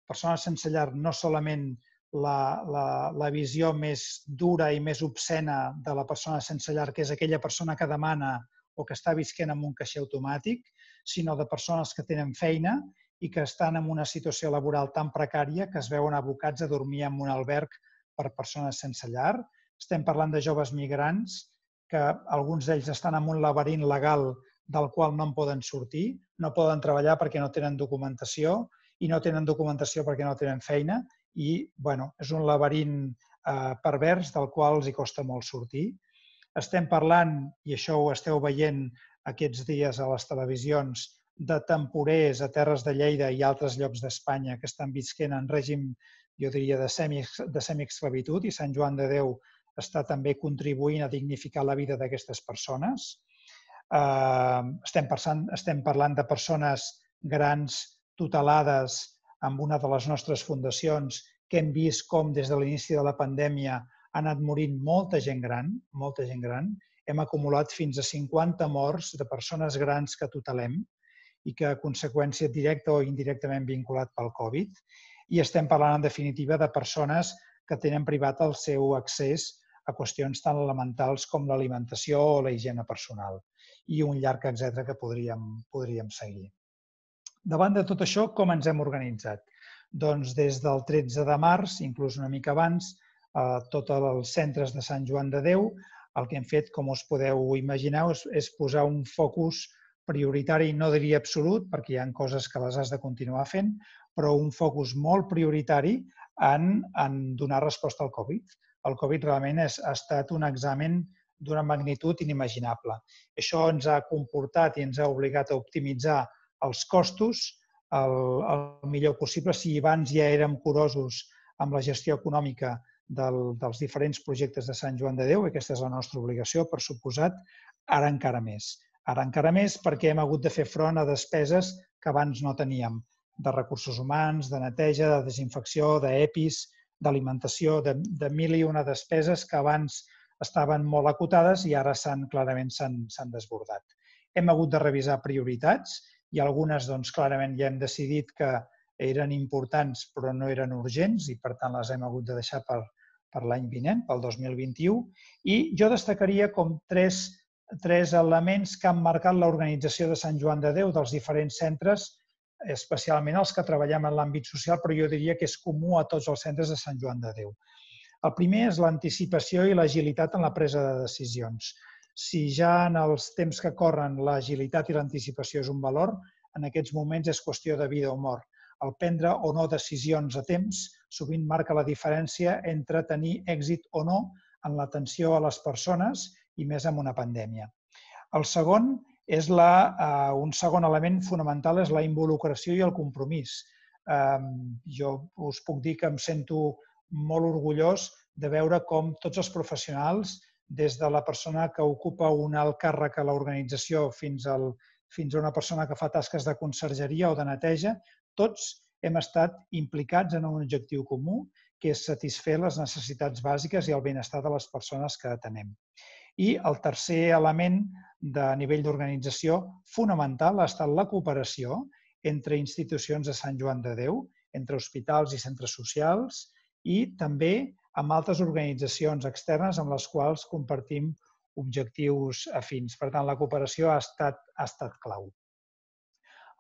Persones sense llar no solament la visió més dura i més obscena de la persona sense llar, que és aquella persona que demana o que està visquent en un caixer automàtic, sinó de persones que tenen feina i que estan en una situació laboral tan precària que es veuen abocats a dormir en un alberg per persones sense llar. Estem parlant de joves migrants, que alguns d'ells estan en un laberint legal del qual no en poden sortir, no poden treballar perquè no tenen documentació i no tenen documentació perquè no tenen feina i és un laberint pervers del qual els costa molt sortir. Estem parlant, i això ho esteu veient aquests dies a les televisions, de temporers a Terres de Lleida i altres llocs d'Espanya que estan visquent en règim, jo diria, de semiesclavitud i Sant Joan de Déu està també contribuint a dignificar la vida d'aquestes persones. Estem parlant de persones grans tutelades amb una de les nostres fundacions que hem vist com des de l'inici de la pandèmia ha anat morint molta gent gran, molta gent gran. Hem acumulat fins a 50 morts de persones grans que tutelem i que a conseqüència directa o indirectament vinculat pel Covid. I estem parlant, en definitiva, de persones que tenen privat el seu accés a qüestions tan elementals com l'alimentació o la higiene personal. I un llarg etcètera que podríem seguir. Davant de tot això, com ens hem organitzat? Doncs des del 13 de març, inclús una mica abans, a tots els centres de Sant Joan de Déu, el que hem fet, com us podeu imaginar, és posar un focus prioritari, no diria absolut, perquè hi ha coses que les has de continuar fent, però un focus molt prioritari en donar resposta al Covid. El Covid realment ha estat un examen d'una magnitud inimaginable. Això ens ha comportat i ens ha obligat a optimitzar els costos el millor possible. Si abans ja érem curosos amb la gestió econòmica dels diferents projectes de Sant Joan de Déu, i aquesta és la nostra obligació, per suposat, ara encara més. Ara encara més perquè hem hagut de fer front a despeses que abans no teníem, de recursos humans, de neteja, de desinfecció, d'EPIs, d'alimentació, de mil i una despeses que abans estaven molt acotades i ara clarament s'han desbordat. Hem hagut de revisar prioritats i algunes clarament ja hem decidit que eren importants però no eren urgents i per tant les hem hagut de deixar per per l'any vinent, pel 2021, i jo destacaria com tres elements que han marcat l'organització de Sant Joan de Déu dels diferents centres, especialment els que treballem en l'àmbit social, però jo diria que és comú a tots els centres de Sant Joan de Déu. El primer és l'anticipació i l'agilitat en la presa de decisions. Si ja en els temps que corren l'agilitat i l'anticipació és un valor, en aquests moments és qüestió de vida o mort. El prendre o no decisions a temps sovint marca la diferència entre tenir èxit o no en l'atenció a les persones i més en una pandèmia. El segon un segon element fonamental és la involucració i el compromís. Jo us puc dir que em sento molt orgullós de veure com tots els professionals, des de la persona que ocupa un alt càrrec a l'organització fins a una persona que fa tasques de consergeria o de neteja, tots hem estat implicats en un objectiu comú, que és satisfer les necessitats bàsiques i el benestar de les persones que atenem. I el tercer element de nivell d'organització fonamental ha estat la cooperació entre institucions de Sant Joan de Déu, entre hospitals i centres socials i també amb altres organitzacions externes amb les quals compartim objectius afins. Per tant, la cooperació ha estat clau.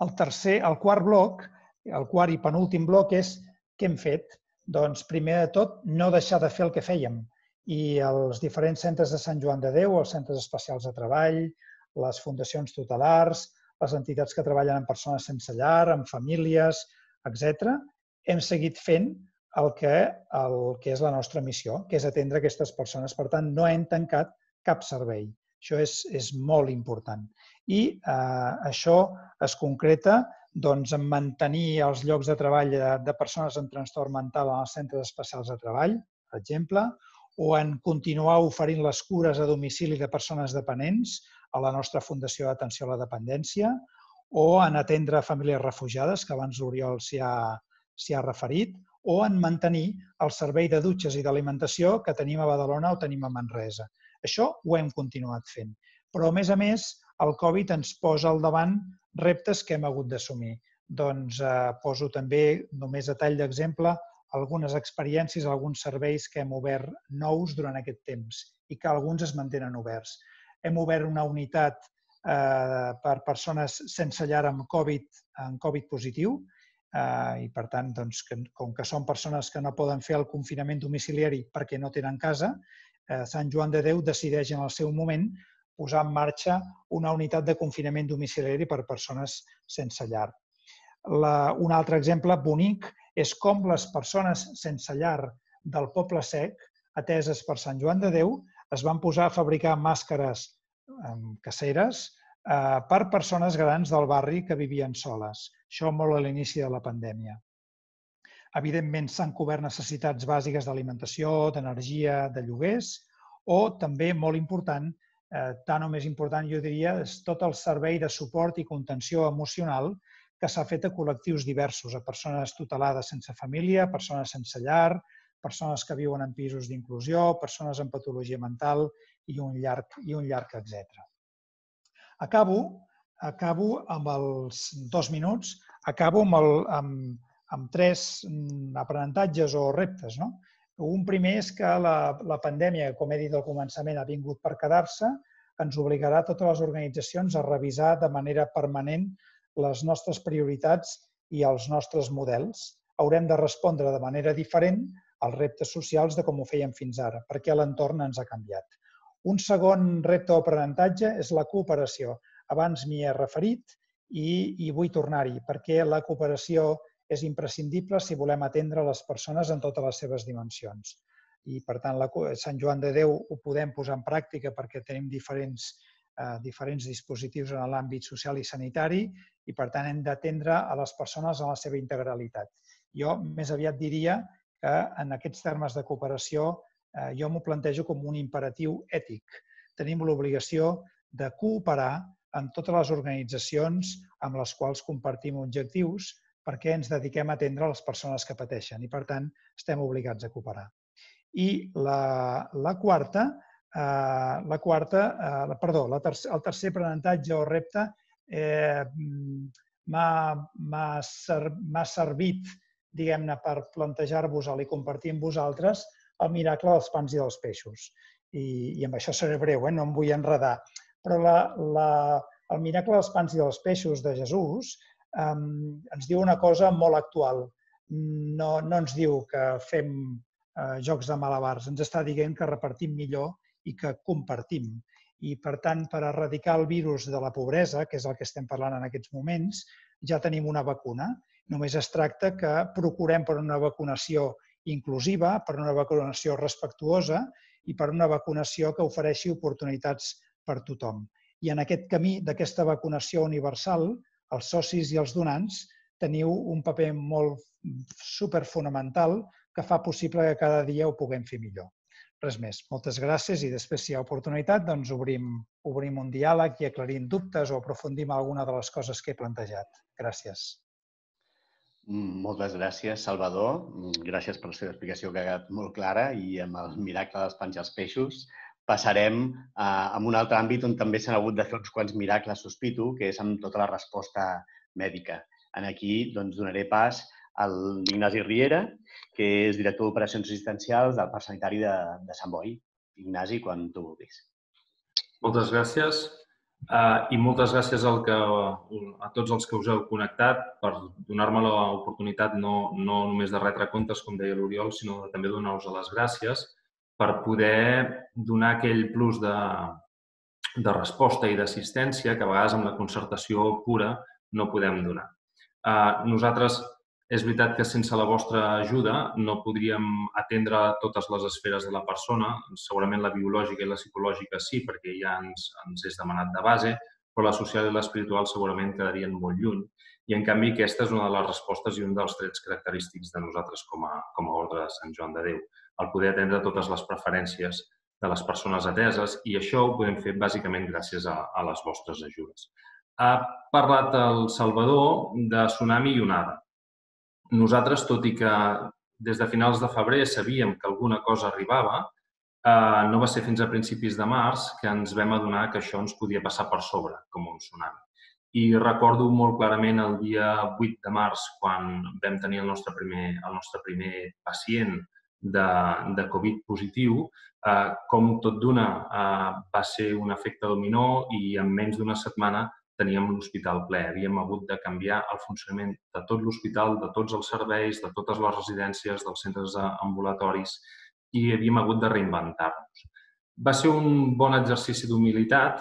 El quart bloc, el quart i penúltim bloc és què hem fet? Doncs, primer de tot, no deixar de fer el que fèiem. I els diferents centres de Sant Joan de Déu, els centres especials de treball, les fundacions tutelars, les entitats que treballen amb persones sense llar, amb famílies, etc., hem seguit fent el que és la nostra missió, que és atendre aquestes persones. Per tant, no hem tancat cap servei. Això és molt important. I això es concreta en mantenir els llocs de treball de persones amb trastorn mental en els centres especials de treball, per exemple, o en continuar oferint les cures a domicili de persones dependents a la nostra Fundació d'Atenció a la Dependència, o en atendre famílies refugiades, que abans l'Oriol s'hi ha referit, o en mantenir el servei de dutxes i d'alimentació que tenim a Badalona o tenim a Manresa. Això ho hem continuat fent. Però, a més, el Covid ens posa al davant reptes que hem hagut d'assumir. Doncs poso també, només a tall d'exemple, algunes experiències, alguns serveis que hem obert nous durant aquest temps i que alguns es mantenen oberts. Hem obert una unitat per persones sense llar amb Covid positiu i, per tant, com que són persones que no poden fer el confinament domiciliari perquè no tenen casa, Sant Joan de Déu decideix en el seu moment posar en marxa una unitat de confinament domiciliari per persones sense llar. Un altre exemple bonic és com les persones sense llar del Poble Sec, ateses per Sant Joan de Déu, es van posar a fabricar màscares caseres per persones grans del barri que vivien soles. Això molt a l'inici de la pandèmia. Evidentment, s'han cobert necessitats bàsiques d'alimentació, d'energia, de lloguers, o també, molt important, tant o més important, jo diria, és tot el servei de suport i contenció emocional que s'ha fet a col·lectius diversos, a persones tutelades sense família, persones sense llar, persones que viuen en pisos d'inclusió, persones amb patologia mental i un llarg etcètera. Acabo amb els 2 minuts, acabo amb 3 aprenentatges o reptes. Un primer és que la pandèmia, com he dit al començament, ha vingut per quedar-se, ens obligarà a totes les organitzacions a revisar de manera permanent les nostres prioritats i els nostres models. Haurem de respondre de manera diferent als reptes socials de com ho fèiem fins ara, perquè l'entorn ens ha canviat. Un segon repte o aprenentatge és la cooperació. Abans m'hi he referit i vull tornar-hi, perquè la cooperació és imprescindible si volem atendre les persones en totes les seves dimensions. I, per tant, Sant Joan de Déu ho podem posar en pràctica perquè tenim diferents dispositius en l'àmbit social i sanitari i, per tant, hem d'atendre a les persones en la seva integralitat. Jo més aviat diria que en aquests termes de cooperació jo m'ho plantejo com un imperatiu ètic. Tenim l'obligació de cooperar amb totes les organitzacions amb les quals compartim objectius perquè ens dediquem a atendre les persones que pateixen i, per tant, estem obligats a cooperar. I el tercer aprenentatge o repte m'ha servit, diguem-ne, per plantejar-vos-el i compartir amb vosaltres el miracle dels pans i dels peixos. I amb això seré breu, no em vull enredar. Però el miracle dels pans i dels peixos de Jesús ens diu una cosa molt actual. No ens diu que fem jocs de malabars, ens està dient que repartim millor i que compartim. I, per tant, per erradicar el virus de la pobresa, que és el que estem parlant en aquests moments, ja tenim una vacuna. Només es tracta que procurem per una vacunació inclusiva, per una vacunació respectuosa i per una vacunació que ofereixi oportunitats per tothom. I en aquest camí d'aquesta vacunació universal, els socis i els donants teniu un paper molt superfonamental que fa possible que cada dia ho puguem fer millor. Res més. Moltes gràcies i després, si hi ha oportunitat, doncs obrim un diàleg i aclarim dubtes o aprofundim alguna de les coses que he plantejat. Gràcies. Moltes gràcies, Salvador. Gràcies per la seva explicació que ha quedat molt clara i amb el miracle dels pans i els peixos passarem a un altre àmbit on també s'han hagut de fer uns quants miracles, sospito, que és amb tota la resposta mèdica. Aquí donaré pas a l'Ignasi Riera, que és director d'Operacions Assistencials del Parc Sanitari de Sant Boi. Ignasi, quan tu vulguis. Moltes gràcies. I moltes gràcies a tots els que us heu connectat per donar-me l'oportunitat no només de retre comptes, com deia l'Oriol, sinó de també donar-vos les gràcies per poder donar aquell plus de resposta i d'assistència que a vegades amb la concertació pura no podem donar. Nosaltres, és veritat que sense la vostra ajuda no podríem atendre totes les esferes de la persona, segurament la biològica i la psicològica sí, perquè ja ens és demanat de base, però la social i l'espiritual segurament quedarien molt lluny. I, en canvi, aquesta és una de les respostes i un dels trets característics de nosaltres com a Ordre de Sant Joan de Déu, el poder atendre totes les preferències de les persones ateses, i això ho podem fer bàsicament gràcies a les vostres ajudes. Ha parlat el Salvador de tsunami i onada. Nosaltres, tot i que des de finals de febrer sabíem que alguna cosa arribava, no va ser fins a principis de març que ens vam adonar que això ens podia passar per sobre, com un tsunami. I recordo molt clarament el dia 8 de març, quan vam tenir el nostre primer pacient de Covid positiu, com tot d'una va ser un efecte dominó i en menys d'una setmana teníem l'hospital ple. Havíem hagut de canviar el funcionament de tot l'hospital, de tots els serveis, de totes les residències, dels centres ambulatoris, i havíem hagut de reinventar-nos. Va ser un bon exercici d'humilitat,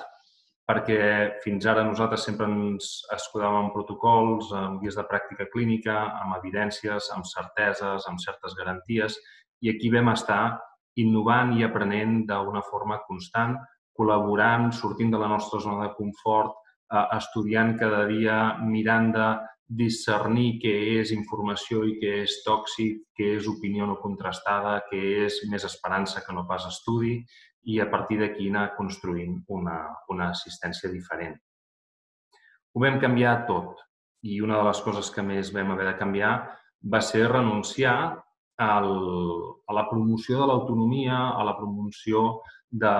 perquè fins ara nosaltres sempre ens escudàvem en protocols, en guies de pràctica clínica, amb evidències, amb certeses, amb certes garanties, i aquí vam estar innovant i aprenent d'una forma constant, col·laborant, sortint de la nostra zona de confort, estudiant cada dia, mirant de discernir què és informació i què és tòxic, què és opinió no contrastada, què és més esperança que no pas estudi, i a partir d'aquí anar construint una assistència diferent. Ho vam canviar tot, i una de les coses que més vam haver de canviar va ser renunciar a la promoció de l'autonomia, a la promoció de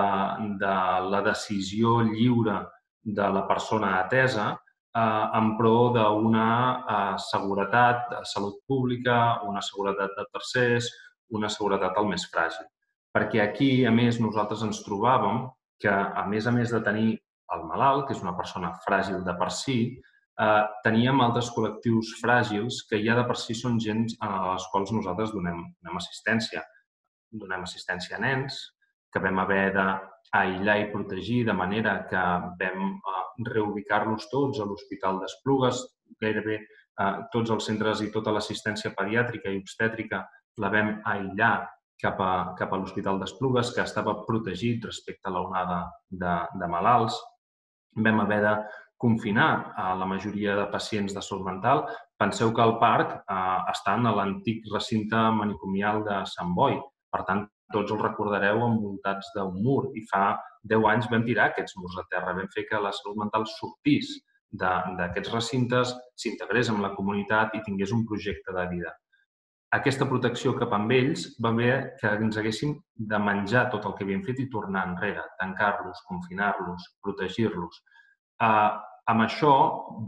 la decisió lliure de la persona atesa en pro d'una seguretat de salut pública, una seguretat de tercers, una seguretat al més fràgil. Perquè aquí, a més, nosaltres ens trobàvem que, a més de tenir el malalt, que és una persona fràgil de per si, teníem altres col·lectius fràgils que ja de per si són gent a les quals nosaltres donem assistència. Donem assistència a nens, que vam haver d'aïllar i protegir de manera que vam reubicar-los tots a l'Hospital d'Esplugues. Gairebé tots els centres i tota l'assistència pediàtrica i obstètrica la vam aïllar cap a l'Hospital d'Esplugues, que estava protegit respecte a l'onada de malalts. Vam haver de confinar a la majoria de pacients de salut mental. Penseu que el parc està en l'antic recinte manicomial de Sant Boi. Per tant, tots els recordareu envoltats d'un mur, i fa 10 anys vam tirar aquests murs a terra. Vam fer que la salut mental sortís d'aquests recintes, s'integrés amb la comunitat i tingués un projecte de vida. Aquesta protecció cap amb ells va haver que ens haguéssim de menjar tot el que havíem fet i tornar enrere, tancar-los, confinar-los, protegir-los. Amb això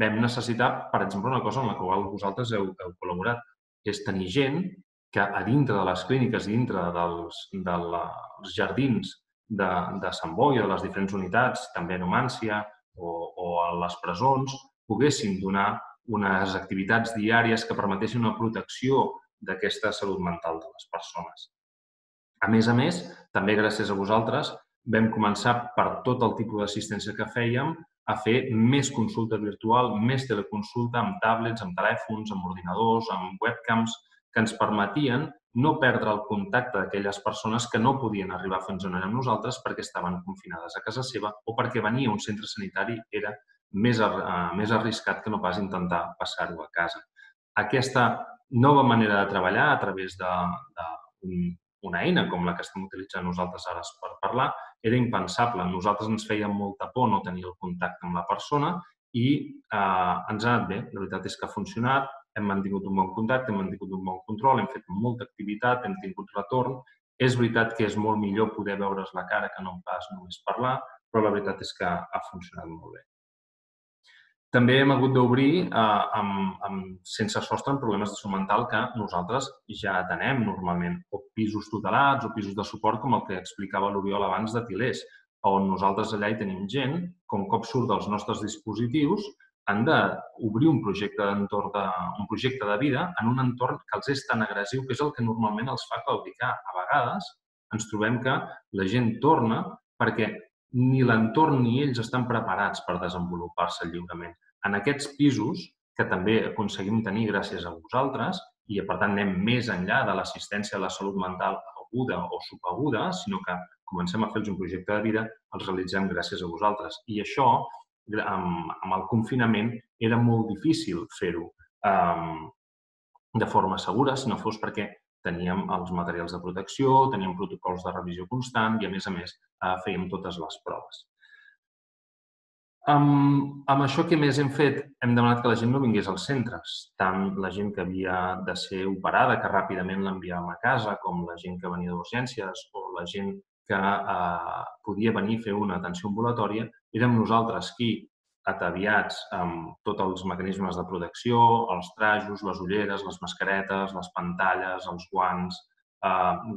vam necessitar, per exemple, una cosa en la qual vosaltres heu col·laborat, és tenir gent que a dintre de les clíniques i dintre dels jardins de Sant Boi o de les diferents unitats, també a Numància o a les presons, poguessin donar unes activitats diàries que permetessin una protecció d'aquesta salut mental de les persones. A més, també gràcies a vosaltres, vam començar per tot el tipus d'assistència que fèiem a fer més consulta virtual, més teleconsulta amb tablets, amb telèfons, amb ordinadors, amb webcams, que ens permetien no perdre el contacte d'aquelles persones que no podien arribar fins on érem nosaltres perquè estaven confinades a casa seva o perquè venir a un centre sanitari era més arriscat que no pas intentar passar-ho a casa. Aquesta nova manera de treballar a través d'una eina com la que estem utilitzant nosaltres ara per parlar era impensable. A nosaltres ens feia molta por no tenir el contacte amb la persona i ens ha anat bé. La veritat és que ha funcionat, hem mantingut un bon contacte, hem mantingut un bon control, hem fet molta activitat, hem tingut retorn. És veritat que és molt millor poder veure's la cara que no pas només parlar, però la veritat és que ha funcionat molt bé. També hem hagut d'obrir sense sostre en problemes de salut mental que nosaltres ja atenem normalment, o pisos tutelats o pisos de suport com el que explicava l'Oriol abans de Til·lers, on nosaltres allà hi tenim gent que un cop surt dels nostres dispositius han d'obrir un projecte de vida en un entorn que els és tan agressiu que és el que normalment els fa claudicar. A vegades ens trobem que la gent torna perquè ni l'entorn ni ells estan preparats per desenvolupar-se lliurement. En aquests pisos, que també aconseguim tenir gràcies a vosaltres, i per tant anem més enllà de l'assistència a la salut mental aguda o subaguda, sinó que comencem a fer-los un projecte de vida, els realitzem gràcies a vosaltres. I això, amb el confinament, era molt difícil fer-ho de forma segura, si no fos perquè teníem els materials de protecció, teníem protocols de revisió constant i, a més, fèiem totes les proves. Amb això què més hem fet? Hem demanat que la gent no vingués als centres, tant la gent que havia de ser operada, que ràpidament l'enviàvem a casa, com la gent que venia d'urgències o la gent que podia venir a fer una atenció ambulatòria, érem nosaltres qui, ataviats amb tots els mecanismes de protecció, els trajos, les ulleres, les mascaretes, les pantalles, els guants,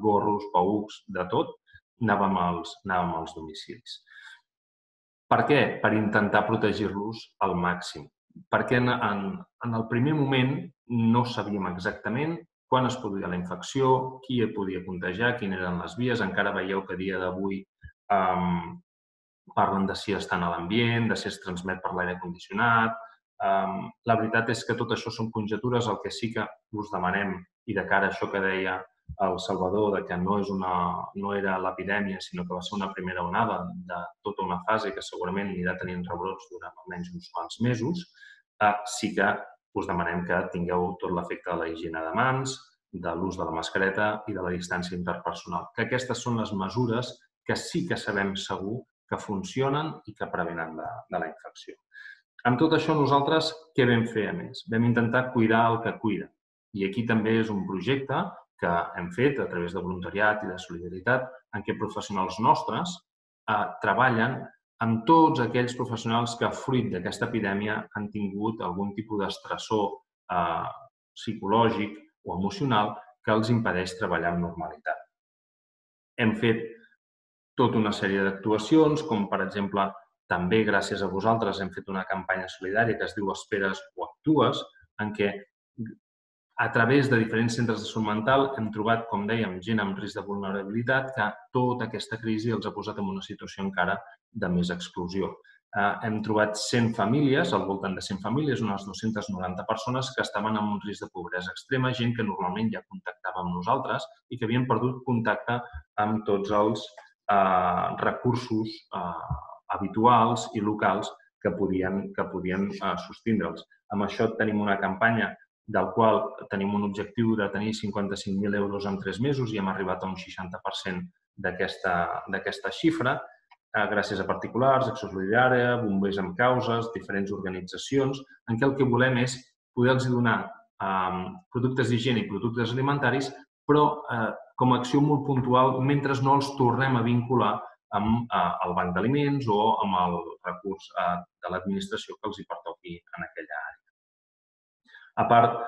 gorros, paucs, de tot, anàvem als domicilis. Per què? Per intentar protegir-los al màxim. Perquè en el primer moment no sabíem exactament quan es produïa la infecció, qui et podia contagiar, quines eren les vies. Encara veieu que a dia d'avui parlen de si estan a l'ambient, de si es transmet per l'aire condicionat. La veritat és que tot això són conjectures. El que sí que us demanem, i de cara a això que deia el Salvador, que no era l'epidèmia, sinó que va ser una primera onada de tota una fase que segurament anirà tenint rebrots durant almenys uns quants mesos, sí que us demanem que tingueu tot l'efecte de la higiene de mans, de l'ús de la mascareta i de la distància interpersonal. Que aquestes són les mesures que sí que sabem segur que funcionen i que prevenen de la infecció. Amb tot això, nosaltres què vam fer a més? Vam intentar cuidar el que cuida. I aquí també és un projecte que hem fet a través de voluntariat i de solidaritat, en què professionals nostres treballen amb tots aquells professionals que, fruit d'aquesta epidèmia, han tingut algun tipus d'estressor psicològic o emocional que els impedeix treballar amb normalitat. Hem fet tota una sèrie d'actuacions, com per exemple, també gràcies a vosaltres hem fet una campanya solidària que es diu Esperes o Actues, en què a través de diferents centres de salut mental hem trobat, com dèiem, gent amb risc de vulnerabilitat que tota aquesta crisi els ha posat en una situació encara de més exclusió. Hem trobat 100 famílies, al voltant de 100 famílies, unes 290 persones que estaven en un risc de pobresa extrema, gent que normalment ja contactava amb nosaltres i que havien perdut contacte amb tots els recursos habituals i locals que podien sostindre'ls. Amb això tenim una campanya del qual tenim un objectiu de tenir 55.000 euros en 3 mesos i hem arribat a un 60% d'aquesta xifra, gràcies a particulars, Acció Solidària, Bombers amb Causes, diferents organitzacions, en què el que volem és poder-los donar productes d'higiene i productes alimentaris, però com a acció molt puntual, mentre no els tornem a vincular amb el banc d'aliments o amb el recurs de l'administració que els hi pertoqui en aquella àrea. A part,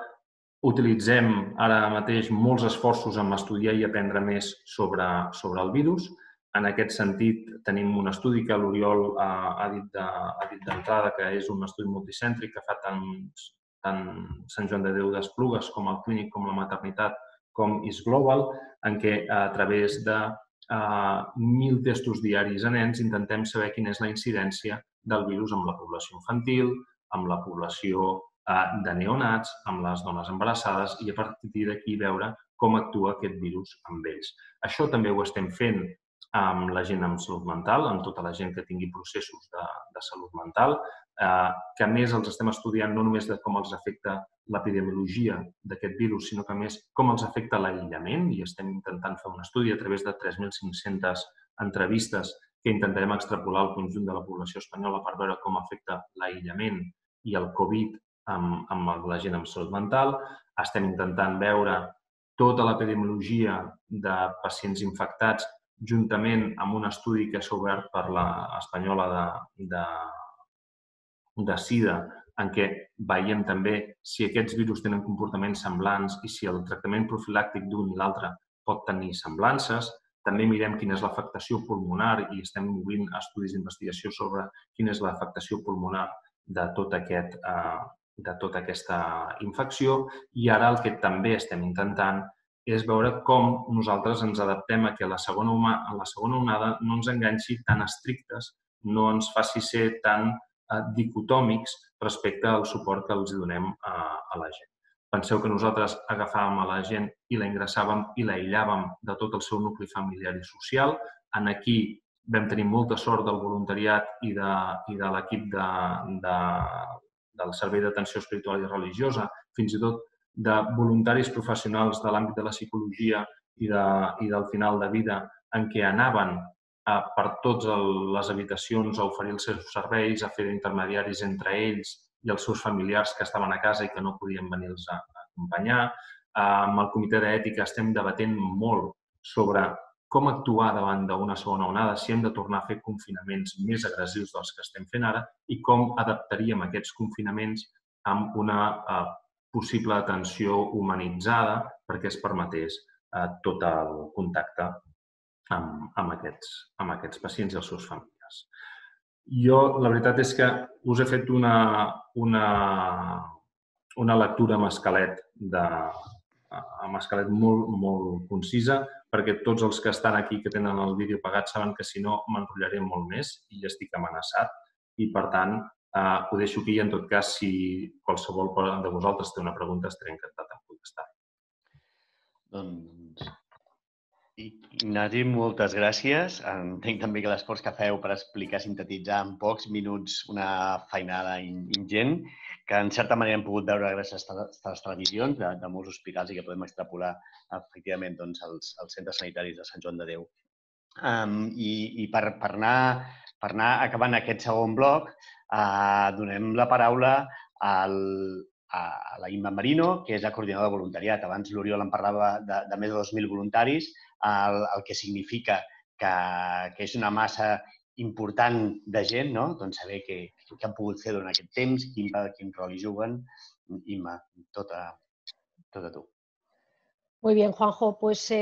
Utilitzem ara mateix molts esforços en estudiar i aprendre més sobre el virus. En aquest sentit, tenim un estudi que l'Oriol ha dit d'entrada, que és un estudi multicèntric que fa tant Sant Joan de Déu d'Esplugues com el Clínic, com la Maternitat, com Is Global, en què a través de 1.000 testos diaris a nens intentem saber quina és la incidència del virus amb la població infantil, amb la població de neonats, amb les dones embarassades i a partir d'aquí veure com actua aquest virus amb ells. Això també ho estem fent amb la gent amb salut mental, amb tota la gent que tingui processos de salut mental, que a més els estem estudiant no només de com els afecta l'epidemiologia d'aquest virus, sinó que a més com els afecta l'aïllament, i estem intentant fer un estudi a través de 3.500 entrevistes que intentarem extrapolar al conjunt de la població espanyola per veure com afecta l'aïllament i el Covid amb la gent amb salut mental. Estem intentant veure tota l'epidemiologia de pacients infectats juntament amb un estudi que s'ha obert per l'Espanyola de SIDA, en què veiem també si aquests virus tenen comportaments semblants i si el tractament profilàctic d'un i l'altre pot tenir semblances. També mirem quina és l'afectació pulmonar i estem obrint estudis d'investigació sobre quina és l'afectació pulmonar de tota aquesta infecció. I ara el que també estem intentant és veure com nosaltres ens adaptem a que la segona onada no ens enganxi tan estrictes, no ens faci ser tan dicotòmics respecte al suport que els donem a la gent. Penseu que nosaltres agafàvem a la gent i la ingressàvem i l'aïllàvem de tot el seu nucli familiar i social. Aquí vam tenir molta sort del voluntariat i de l'equip del Servei d'Atenció Espiritual i Religiosa, fins i tot de voluntaris professionals de l'àmbit de la psicologia i del final de vida, en què anaven per totes les habitacions a oferir els seus serveis, a fer d'intermediaris entre ells i els seus familiars que estaven a casa i que no podien venir-los a acompanyar. Amb el comitè d'ètica estem debatent molt sobre com actuar davant d'una segona onada, si hem de tornar a fer confinaments més agressius dels que estem fent ara i com adaptaríem aquests confinaments amb una possible atenció humanitzada perquè es permetés tot el contacte amb aquests pacients i els seus familiars. Jo, la veritat és que us he fet una lectura amb esquelet molt concisa, perquè tots els que estan aquí que tenen el vídeo pagat saben que si no m'enrotllaré molt més i estic amenaçat. I, per tant, ho deixo aquí i, en tot cas, si qualsevol de vosaltres té una pregunta, estaré encantat en contestar. Doncs, Ignasi, moltes gràcies. Entenc també que l'esforç que feu per explicar, sintetitzar en pocs minuts una feinada ingent, que en certa manera hem pogut veure gràcies a les televisions de molts hospitals i que podem extrapolar efectivament als centres sanitaris de Sant Joan de Déu. I per anar acabant aquest segon bloc, donem la paraula a la Imma Marino, que és la coordinadora de voluntariat. Abans l'Oriol en parlava de més de 2.000 voluntaris, el que significa que és una massa important de gent, no? Doncs saber què han pogut fer durant aquest temps, quin rol hi juguen. Imma, tot a tu. Muy bien, Juanjo, pues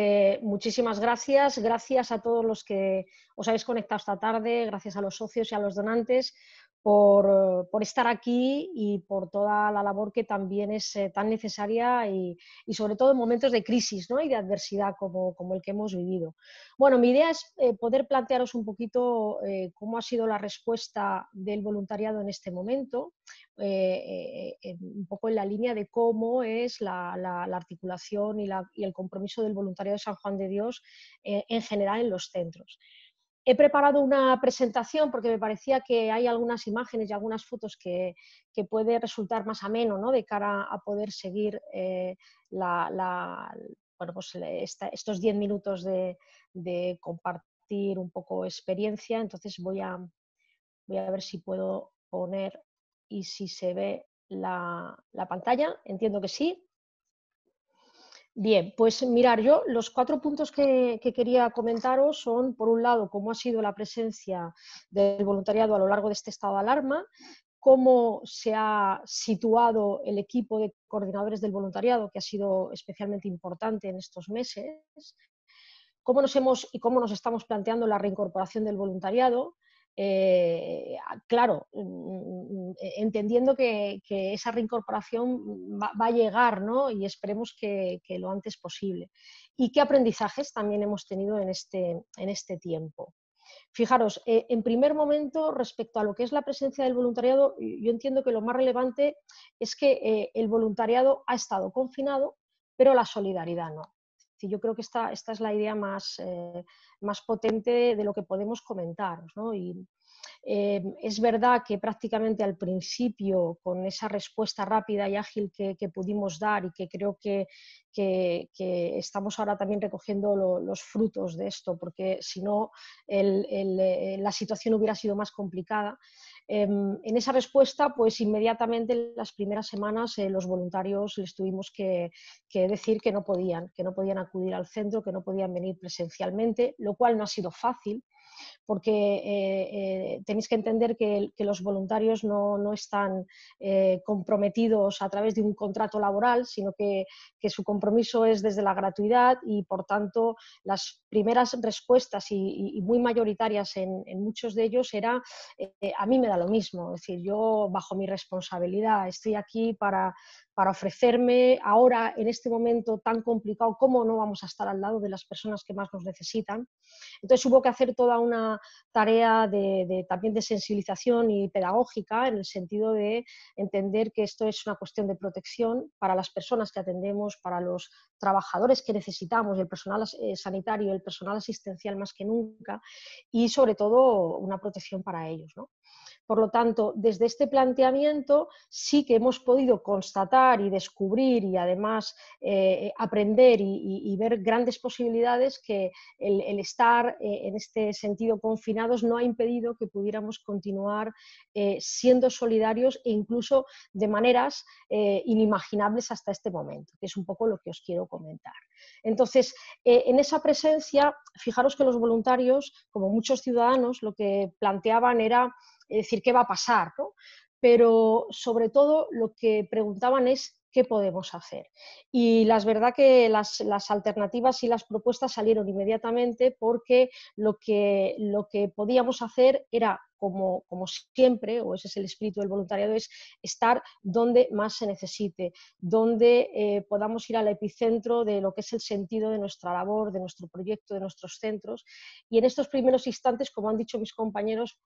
muchísimas gracias. Gracias a todos los que os habéis conectado esta tarde, gracias a los socios y a los donantes por estar aquí y por toda la labor que también es tan necesaria y sobre todo en momentos de crisis, ¿no? Y de adversidad como el que hemos vivido. Bueno, mi idea es poder plantearos un poquito cómo ha sido la respuesta del voluntariado en este momento, un poco en la línea de cómo es la articulación y el compromiso del voluntariado de San Juan de Dios en general en los centros. He preparado una presentación porque me parecía que hay algunas imágenes y algunas fotos que puede resultar más ameno, ¿no? De cara a poder seguir estos 10 minutos de compartir un poco experiencia. Entonces voy a ver si puedo poner y si se ve la pantalla. Entiendo que sí. Bien, pues mirar, yo los 4 puntos que quería comentaros son, por un lado, cómo ha sido la presencia del voluntariado a lo largo de este estado de alarma, cómo se ha situado el equipo de coordinadores del voluntariado, que ha sido especialmente importante en estos meses, cómo nos estamos planteando la reincorporación del voluntariado. Claro, entendiendo que esa reincorporación va a llegar, ¿no? Y esperemos que lo antes posible. ¿Y qué aprendizajes también hemos tenido en este tiempo? Fijaros, en primer momento, respecto a lo que es la presencia del voluntariado, yo entiendo que lo más relevante es que el voluntariado ha estado confinado, pero la solidaridad no. Yo creo que esta es la idea más potente de lo que podemos comentaros, ¿no? Y, es verdad que prácticamente al principio, con esa respuesta rápida y ágil que pudimos dar y que creo que estamos ahora también recogiendo los frutos de esto, porque si no la situación hubiera sido más complicada. En esa respuesta, pues inmediatamente en las primeras semanas los voluntarios les tuvimos que decir que no podían acudir al centro, que no podían venir presencialmente, lo cual no ha sido fácil, porque tenéis que entender que los voluntarios no están comprometidos a través de un contrato laboral, sino que su compromiso es desde la gratuidad y, por tanto, las primeras respuestas y muy mayoritarias en muchos de ellos era a mí me da lo mismo, es decir, yo bajo mi responsabilidad estoy aquí para ofrecerme ahora, en este momento tan complicado, cómo no vamos a estar al lado de las personas que más nos necesitan. Entonces hubo que hacer toda una tarea también de sensibilización y pedagógica, en el sentido de entender que esto es una cuestión de protección para las personas que atendemos, para los trabajadores que necesitamos, el personal sanitario, el personal asistencial más que nunca, y sobre todo una protección para ellos, ¿no? Por lo tanto, desde este planteamiento sí que hemos podido constatar y descubrir y además aprender y ver grandes posibilidades que el estar en este sentido confinados no ha impedido que pudiéramos continuar siendo solidarios e incluso de maneras inimaginables hasta este momento, que es un poco lo que os quiero comentar. Entonces, en esa presencia, fijaros que los voluntarios, como muchos ciudadanos, lo que planteaban era decir qué va a pasar, ¿no? Pero sobre todo lo que preguntaban es qué podemos hacer. Y la verdad que las alternativas y las propuestas salieron inmediatamente, porque lo que podíamos hacer era, como siempre, o ese es el espíritu del voluntariado, es estar donde más se necesite, donde podamos ir al epicentro de lo que es el sentido de nuestra labor, de nuestro proyecto, de nuestros centros. Y en estos primeros instantes, como han dicho mis compañeros,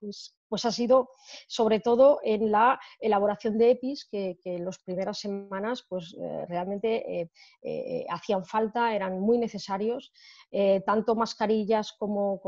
pues ha sido sobre todo en la elaboración de EPIs, que en las primeras semanas pues realmente hacían falta, eran muy necesarios, tanto mascarillas como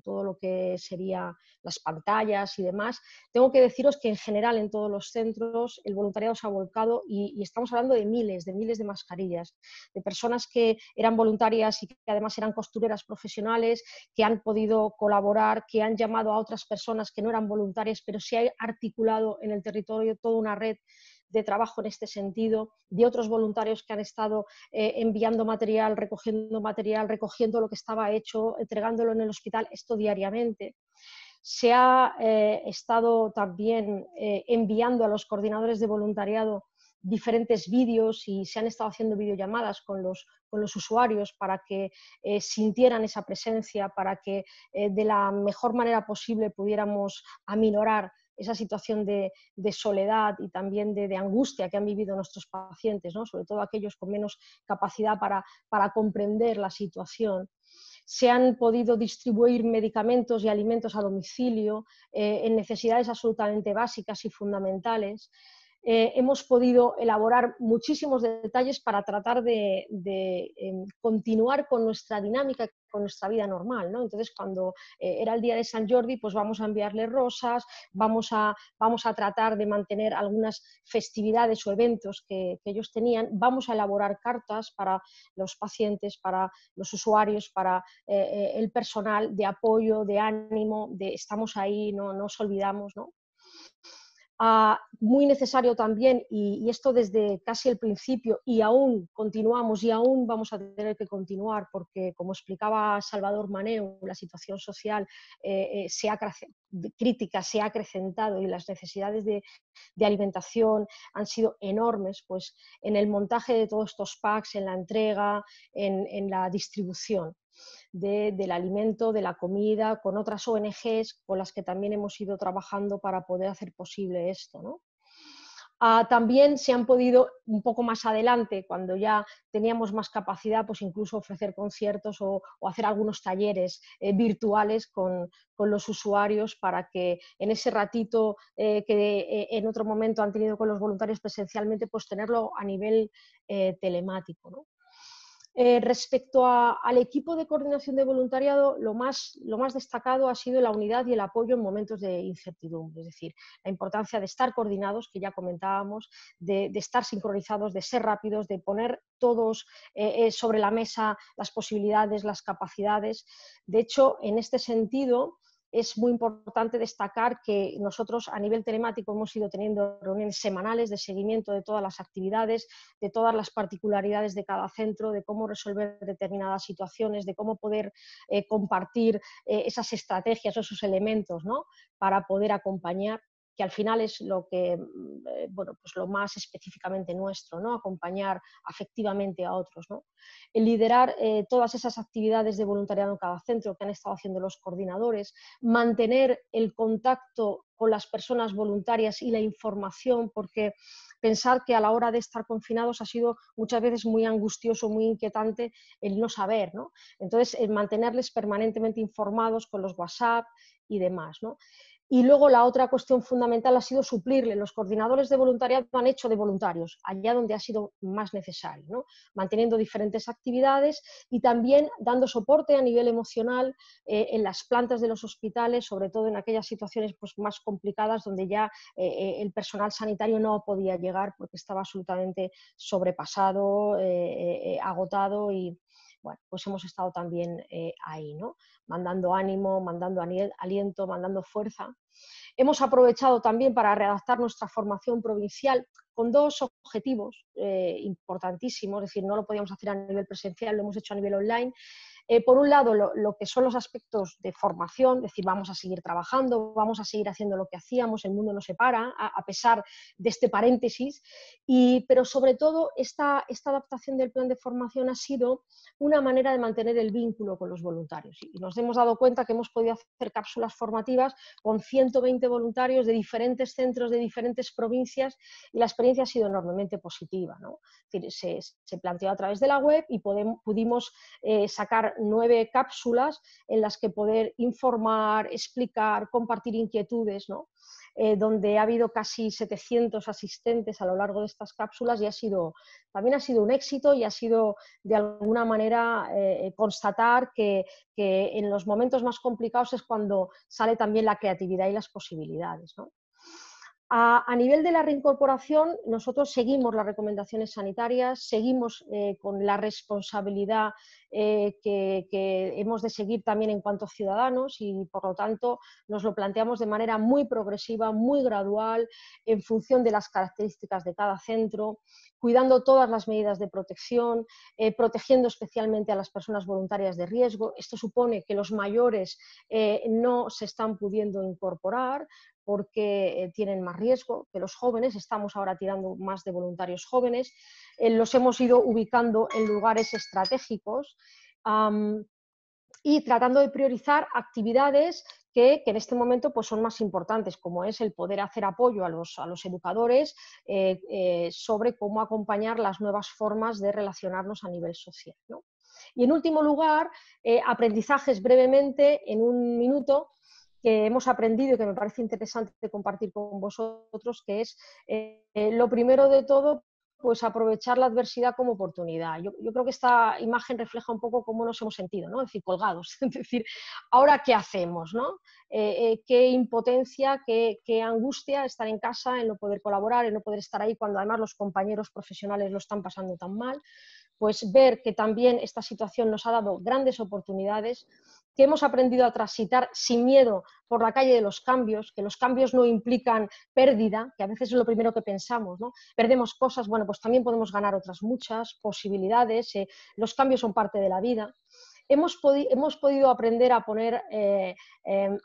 todo lo que sería las pantallas y demás. Tengo que deciros que en general en todos los centros el voluntariado se ha volcado y estamos hablando de miles de mascarillas, de personas que eran voluntarias y que además eran costureras profesionales, que han podido colaborar, que han llamado a otras personas que no eran voluntarias, pero se ha articulado en el territorio toda una red de trabajo en este sentido, de otros voluntarios que han estado enviando material, recogiendo lo que estaba hecho, entregándolo en el hospital, esto diariamente. Se ha estado también enviando a los coordinadores de voluntariado diferentes vídeos y se han estado haciendo videollamadas con los usuarios para que sintieran esa presencia, para que de la mejor manera posible pudiéramos aminorar esa situación de soledad y también de angustia que han vivido nuestros pacientes, ¿no? Sobre todo aquellos con menos capacidad para comprender la situación. Se han podido distribuir medicamentos y alimentos a domicilio en necesidades absolutamente básicas y fundamentales. Hemos podido elaborar muchísimos detalles para tratar de continuar con nuestra dinámica, con nuestra vida normal, ¿no? Entonces, cuando era el día de Sant Jordi, pues vamos a enviarle rosas, vamos a tratar de mantener algunas festividades o eventos que ellos tenían, vamos a elaborar cartas para los pacientes, para los usuarios, para el personal de apoyo, de ánimo, de estamos ahí, no os olvidamos, ¿no? Muy necesario también, y esto desde casi el principio, y aún continuamos y aún vamos a tener que continuar, porque como explicaba Salvador Maneu, la situación social crítica se ha acrecentado y las necesidades de alimentación han sido enormes, pues en el montaje de todos estos packs, en la entrega, en la distribución del alimento, de la comida, con otras ONGs con las que también hemos ido trabajando para poder hacer posible esto, ¿no? También se han podido, un poco más adelante, cuando ya teníamos más capacidad, pues incluso ofrecer conciertos o hacer algunos talleres virtuales con los usuarios para que en ese ratito que en otro momento han tenido con los voluntarios presencialmente, pues tenerlo a nivel telemático, ¿no? Respecto al equipo de coordinación de voluntariado, lo más destacado ha sido la unidad y el apoyo en momentos de incertidumbre, es decir, la importancia de estar coordinados, que ya comentábamos, de estar sincronizados, de ser rápidos, de poner todos sobre la mesa las posibilidades, las capacidades. De hecho, en este sentido, es muy importante destacar que nosotros a nivel telemático hemos ido teniendo reuniones semanales de seguimiento de todas las actividades, de todas las particularidades de cada centro, de cómo resolver determinadas situaciones, de cómo poder compartir esas estrategias o esos elementos, ¿no? Para poder acompañar, que al final es lo que, bueno, pues lo más específicamente nuestro, ¿no? Acompañar afectivamente a otros, ¿no? El liderar todas esas actividades de voluntariado en cada centro que han estado haciendo los coordinadores, mantener el contacto con las personas voluntarias y la información, porque pensar que a la hora de estar confinados ha sido muchas veces muy angustioso, muy inquietante el no saber, ¿no? Entonces, el mantenerles permanentemente informados con los WhatsApp y demás, ¿no? Y luego la otra cuestión fundamental ha sido suplirle. Los coordinadores de voluntariado han hecho de voluntarios allá donde ha sido más necesario, ¿no? Manteniendo diferentes actividades y también dando soporte a nivel emocional en las plantas de los hospitales, sobre todo en aquellas situaciones pues, más complicadas donde ya el personal sanitario no podía llegar porque estaba absolutamente sobrepasado, agotado y, bueno, pues hemos estado también ahí, ¿no? Mandando ánimo, mandando aliento, mandando fuerza. Hemos aprovechado también para readaptar nuestra formación provincial con dos objetivos importantísimos, es decir, no lo podíamos hacer a nivel presencial, lo hemos hecho a nivel online. Por un lado, lo que son los aspectos de formación, es decir, vamos a seguir trabajando, vamos a seguir haciendo lo que hacíamos, el mundo no se para, a pesar de este paréntesis, pero sobre todo esta adaptación del plan de formación ha sido una manera de mantener el vínculo con los voluntarios. Y nos hemos dado cuenta que hemos podido hacer cápsulas formativas con 120 voluntarios de diferentes centros, de diferentes provincias, y la experiencia ha sido enormemente positiva, ¿no? Es decir, se planteó a través de la web y pudimos sacar 9 cápsulas en las que poder informar, explicar, compartir inquietudes, ¿no? Donde ha habido casi 700 asistentes a lo largo de estas cápsulas y también ha sido un éxito y ha sido de alguna manera constatar que en los momentos más complicados es cuando sale también la creatividad y las posibilidades, ¿no? A nivel de la reincorporación, nosotros seguimos las recomendaciones sanitarias, seguimos con la responsabilidad que hemos de seguir también en cuanto a ciudadanos y, por lo tanto, nos lo planteamos de manera muy progresiva, muy gradual, en función de las características de cada centro, cuidando todas las medidas de protección, protegiendo especialmente a las personas voluntarias de riesgo. Esto supone que los mayores no se están pudiendo incorporar porque tienen más riesgo que los jóvenes. Estamos ahora tirando más de voluntarios jóvenes. Los hemos ido ubicando en lugares estratégicos y tratando de priorizar actividades que en este momento pues, son más importantes, como es el poder hacer apoyo a los educadores sobre cómo acompañar las nuevas formas de relacionarnos a nivel social, ¿no? Y en último lugar, aprendizajes brevemente, en un minuto, que hemos aprendido y que me parece interesante compartir con vosotros, que es lo primero de todo, pues aprovechar la adversidad como oportunidad. Yo creo que esta imagen refleja un poco cómo nos hemos sentido, ¿no? Es decir, colgados. Es decir, ¿ahora qué hacemos, no? Qué impotencia, qué angustia estar en casa, en no poder colaborar, en no poder estar ahí cuando además los compañeros profesionales lo están pasando tan mal. Pues ver que también esta situación nos ha dado grandes oportunidades, que hemos aprendido a transitar sin miedo por la calle de los cambios, que los cambios no implican pérdida, que a veces es lo primero que pensamos, ¿no? Perdemos cosas, bueno, pues también podemos ganar otras muchas posibilidades, los cambios son parte de la vida. Hemos podido aprender a poner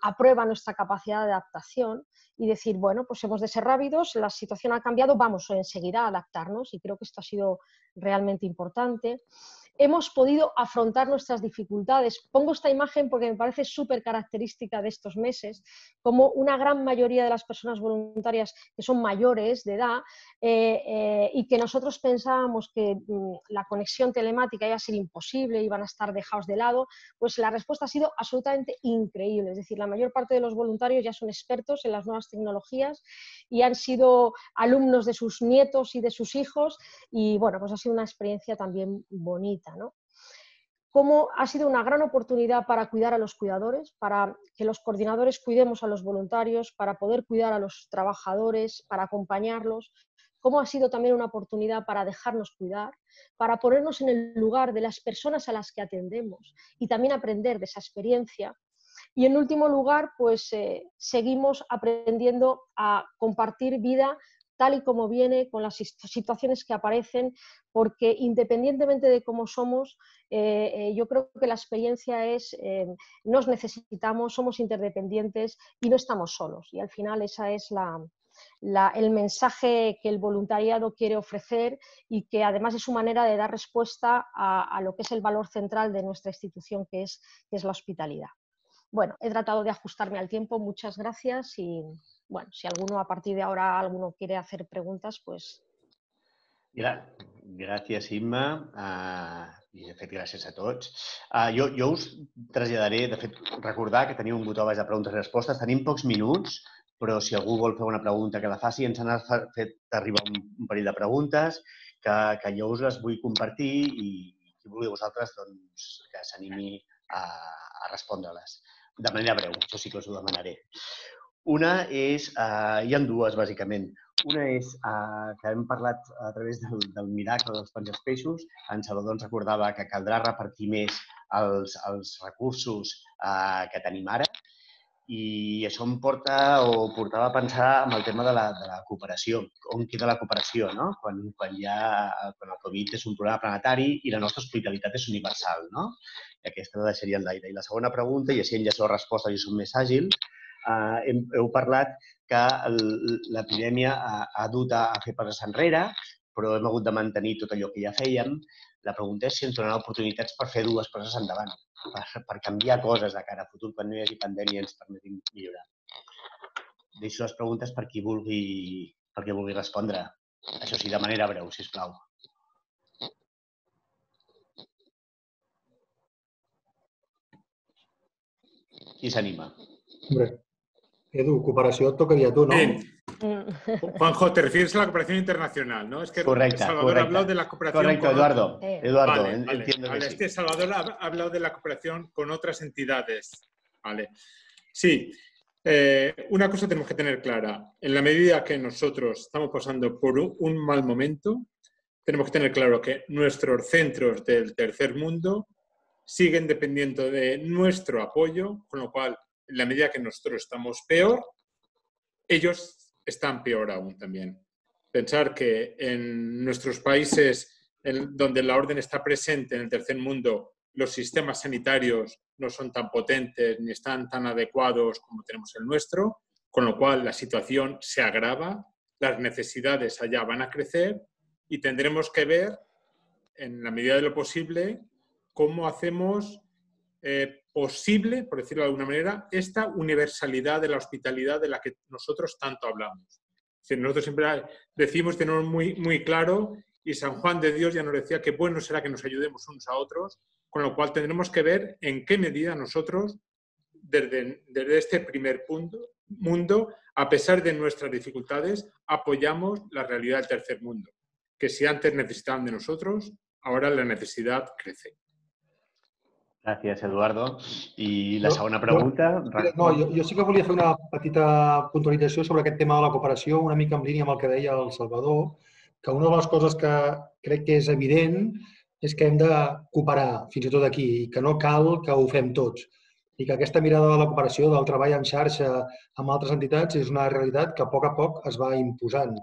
a prueba nuestra capacidad de adaptación y decir, bueno, pues hemos de ser rápidos, la situación ha cambiado, vamos enseguida a adaptarnos, y creo que esto ha sido realmente importante. Hemos podido afrontar nuestras dificultades. Pongo esta imagen porque me parece súper característica de estos meses, como una gran mayoría de las personas voluntarias que son mayores de edad y que nosotros pensábamos que la conexión telemática iba a ser imposible, iban a estar dejados de lado, pues la respuesta ha sido absolutamente increíble. Es decir, la mayor parte de los voluntarios ya son expertos en las nuevas tecnologías y han sido alumnos de sus nietos y de sus hijos, y bueno, pues ha sido una experiencia también bonita, ¿no? Cómo ha sido una gran oportunidad para cuidar a los cuidadores, para que los coordinadores cuidemos a los voluntarios, para poder cuidar a los trabajadores, para acompañarlos. Cómo ha sido también una oportunidad para dejarnos cuidar, para ponernos en el lugar de las personas a las que atendemos y también aprender de esa experiencia. Y en último lugar, pues seguimos aprendiendo a compartir vida tal y como viene, con las situaciones que aparecen, porque independientemente de cómo somos, yo creo que la experiencia es, nos necesitamos, somos interdependientes y no estamos solos. Y al final esa es el mensaje que el voluntariado quiere ofrecer, y que además es su manera de dar respuesta a lo que es el valor central de nuestra institución, que es la hospitalidad. Bueno, he tratado de ajustarme al tiempo, muchas gracias, y bueno, si alguno a partir de ahora quiere hacer preguntas, pues... Gràcies, Imma, i de fet gràcies a tots. Jo us traslladaré, de fet, recordar que teniu un botó baix de preguntes i respostes. Tenim pocs minuts, però si algú vol fer una pregunta que la faci, ens han fet arribar un parell de preguntes que jo us les vull compartir, i qui vulgui vosaltres doncs, que s'animi a respondre-les. De manera breu, això sí que us ho demanaré. Una és, hi ha dues, bàsicament. Una és que hem parlat a través del miracle dels pans i els peixos. En Salvador ens recordava que caldrà repartir més els recursos que tenim ara, i això em portava a pensar en el tema de la cooperació. On queda la cooperació, no? Quan el Covid és un problema planetari i la nostra hospitalitat és universal, no? I aquesta la deixaria en l'aire. I la segona pregunta, i així enllaço la resposta i som més àgils, heu parlat que l'epidèmia ha dut a fer passes enrere, però hem hagut de mantenir tot allò que ja fèiem. La pregunta és si ens donarà oportunitats per fer dues passes endavant, per canviar coses de cara a futur quan no hi hagi pandèmia i ens permetin millorar. Deixo les preguntes per qui vulgui respondre. Això sí, de manera breu, sisplau. Qui s'anima? Hombre, Edu, cooperació et tocaria a tu, ¿no? Sí. Juanjo, te refieres a la cooperación internacional, ¿no? Es que Salvador ha hablado de la cooperación... Correcto, Eduardo. Eduardo, entiendo que sí. Es que Salvador ha hablado de la cooperación con otras entidades. Vale. Sí, una cosa tenemos que tener clara. En la medida que nosotros estamos pasando por un mal momento, tenemos que tener claro que nuestros centros del tercer mundo siguen dependiendo de nuestro apoyo, con lo cual, en la medida que nosotros estamos peor, ellos están peor aún también. Pensar que en nuestros países donde la orden está presente en el tercer mundo, los sistemas sanitarios no son tan potentes ni están tan adecuados como tenemos el nuestro, con lo cual la situación se agrava, las necesidades allá van a crecer y tendremos que ver, en la medida de lo posible, cómo hacemos posible, por decirlo de alguna manera, esta universalidad de la hospitalidad de la que nosotros tanto hablamos. Nosotros siempre decimos, tenemos muy claro, y San Juan de Dios ya nos decía que bueno será que nos ayudemos unos a otros, con lo cual tendremos que ver en qué medida nosotros, desde este primer mundo, a pesar de nuestras dificultades, apoyamos la realidad del tercer mundo. Que si antes necesitaban de nosotros, ahora la necesidad crece. Gràcies, Eduardo. I la segona pregunta... No, jo sí que volia fer una petita puntualització sobre aquest tema de la cooperació, una mica en línia amb el que deia el Salvador, que una de les coses que crec que és evident és que hem de cooperar, fins i tot aquí, i que no cal que ho fem tots. i que aquesta mirada de la cooperació, del treball en xarxa amb altres entitats és una realitat que a poc es va imposant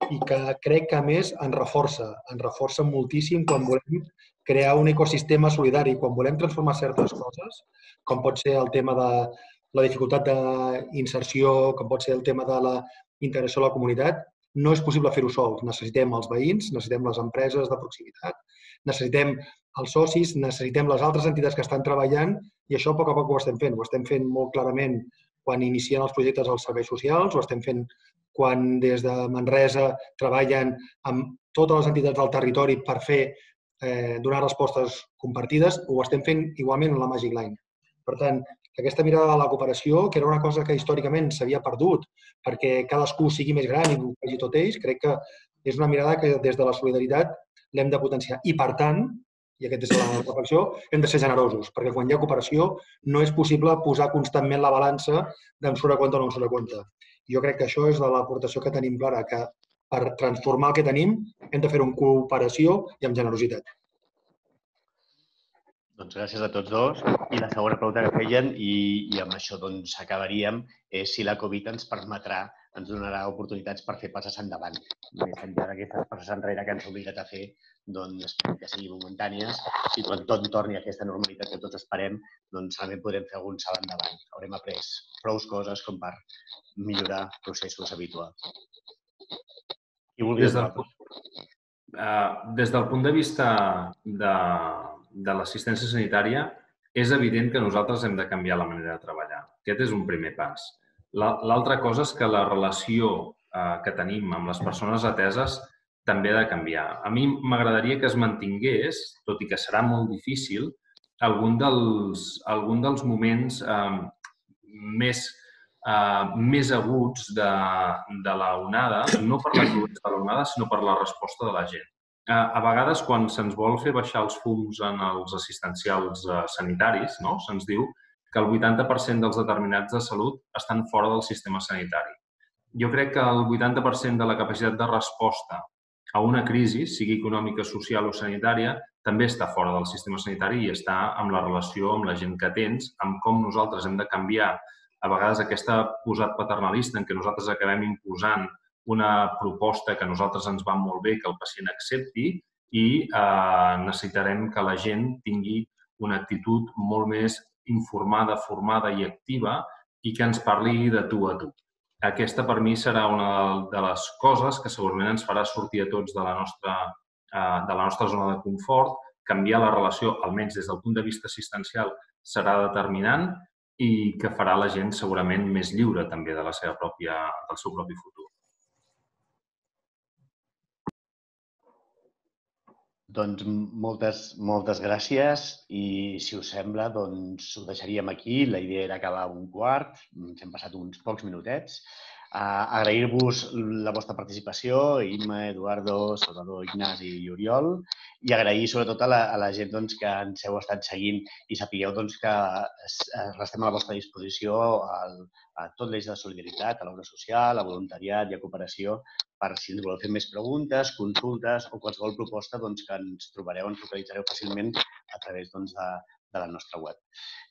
i que crec que, a més, ens reforça moltíssim quan volem crear un ecosistema solidari, quan volem transformar certes coses, com pot ser el tema de la dificultat d'inserció, com pot ser el tema de la integració a la comunitat, no és possible fer-ho sols. Necessitem els veïns, necessitem les empreses de proximitat, necessitem els socis, necessitem les altres entitats que estan treballant i això a poc ho estem fent. Ho estem fent molt clarament quan inicien els projectes als serveis socials, ho estem fent quan des de Manresa treballen amb totes les entitats del territori per donar respostes compartides, ho estem fent igualment en la Magic Line. Per tant, aquesta mirada de la cooperació, que era una cosa que històricament s'havia perdut perquè cadascú sigui més gran i ho faci tot ells, crec que és una mirada que des de la solidaritat l'hem de potenciar. I, per tant, i aquesta és la reflexió, hem de ser generosos, perquè quan hi ha cooperació no és possible posar constantment la balança d'em surt a compte o no em surt a compte. Jo crec que això és de l'aportació que tenim clara, que per transformar el que tenim hem de fer-ho amb cooperació i amb generositat. Doncs gràcies a tots dos. I la segona pregunta que feien, i amb això doncs acabaríem, és si la Covid ens donarà oportunitats per fer passes endavant. Més enllà d'aquestes passes enrere que ens ha obligat a fer, doncs esperem que siguin momentànies i quan tot torni a aquesta normalitat que tots esperem, doncs també podrem fer algun salt endavant. Haurem après prou coses com per millorar processos habituals. Qui vulgui des del punt de vista de l'assistència sanitària, és evident que nosaltres hem de canviar la manera de treballar. Aquest és un primer pas. L'altra cosa és que la relació que tenim amb les persones ateses també ha de canviar. A mi m'agradaria que es mantingués, tot i que serà molt difícil, algun dels moments més aguts de l'onada, no per la cruesa de l'onada, sinó per la resposta de la gent. A vegades, quan se'ns vol fer baixar els fums en els assistencials sanitaris, se'ns diu que el 80% dels determinats de salut estan fora del sistema sanitari. Jo crec que el 80% de la capacitat de resposta a una crisi, sigui econòmica, social o sanitària, també està fora del sistema sanitari i està amb la relació amb la gent que tens, amb com nosaltres hem de canviar a vegades aquesta posat paternalista en què nosaltres acabem imposant una proposta que a nosaltres ens va molt bé, que el pacient accepti i necessitarem que la gent tingui una actitud molt més informada, formada i activa i que ens parli de tu a tu. Aquesta, per mi, serà una de les coses que segurament ens farà sortir a tots de la nostra zona de confort, canviar la relació, almenys des del punt de vista assistencial, serà determinant i que farà la gent segurament més lliure també del seu propi futur. Doncs moltes gràcies i, si us sembla, doncs ho deixaríem aquí. La idea era acabar a 1:15, ens hem passat uns pocs minutets. Agrair-vos la vostra participació, Imma, Eduardo, Salvador, Ignasi i Oriol, i agrair sobretot a la gent que ens heu estat seguint i sapigueu que restem a la vostra disposició a tot l'eix de solidaritat, a l'obra social, a voluntariat i a cooperació, per si ens voleu fer més preguntes, consultes o qualsevol proposta que ens trobareu, ens localitzareu fàcilment a través de la nostra web.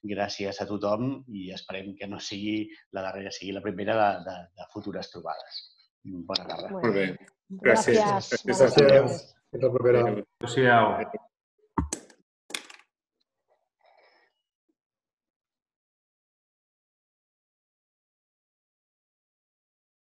Gràcies a tothom i esperem que no sigui la darrera, sigui la primera de futures trobades. Bona tarda. Molt bé. Gràcies. Gràcies. Fins la propera. Adéu-siau.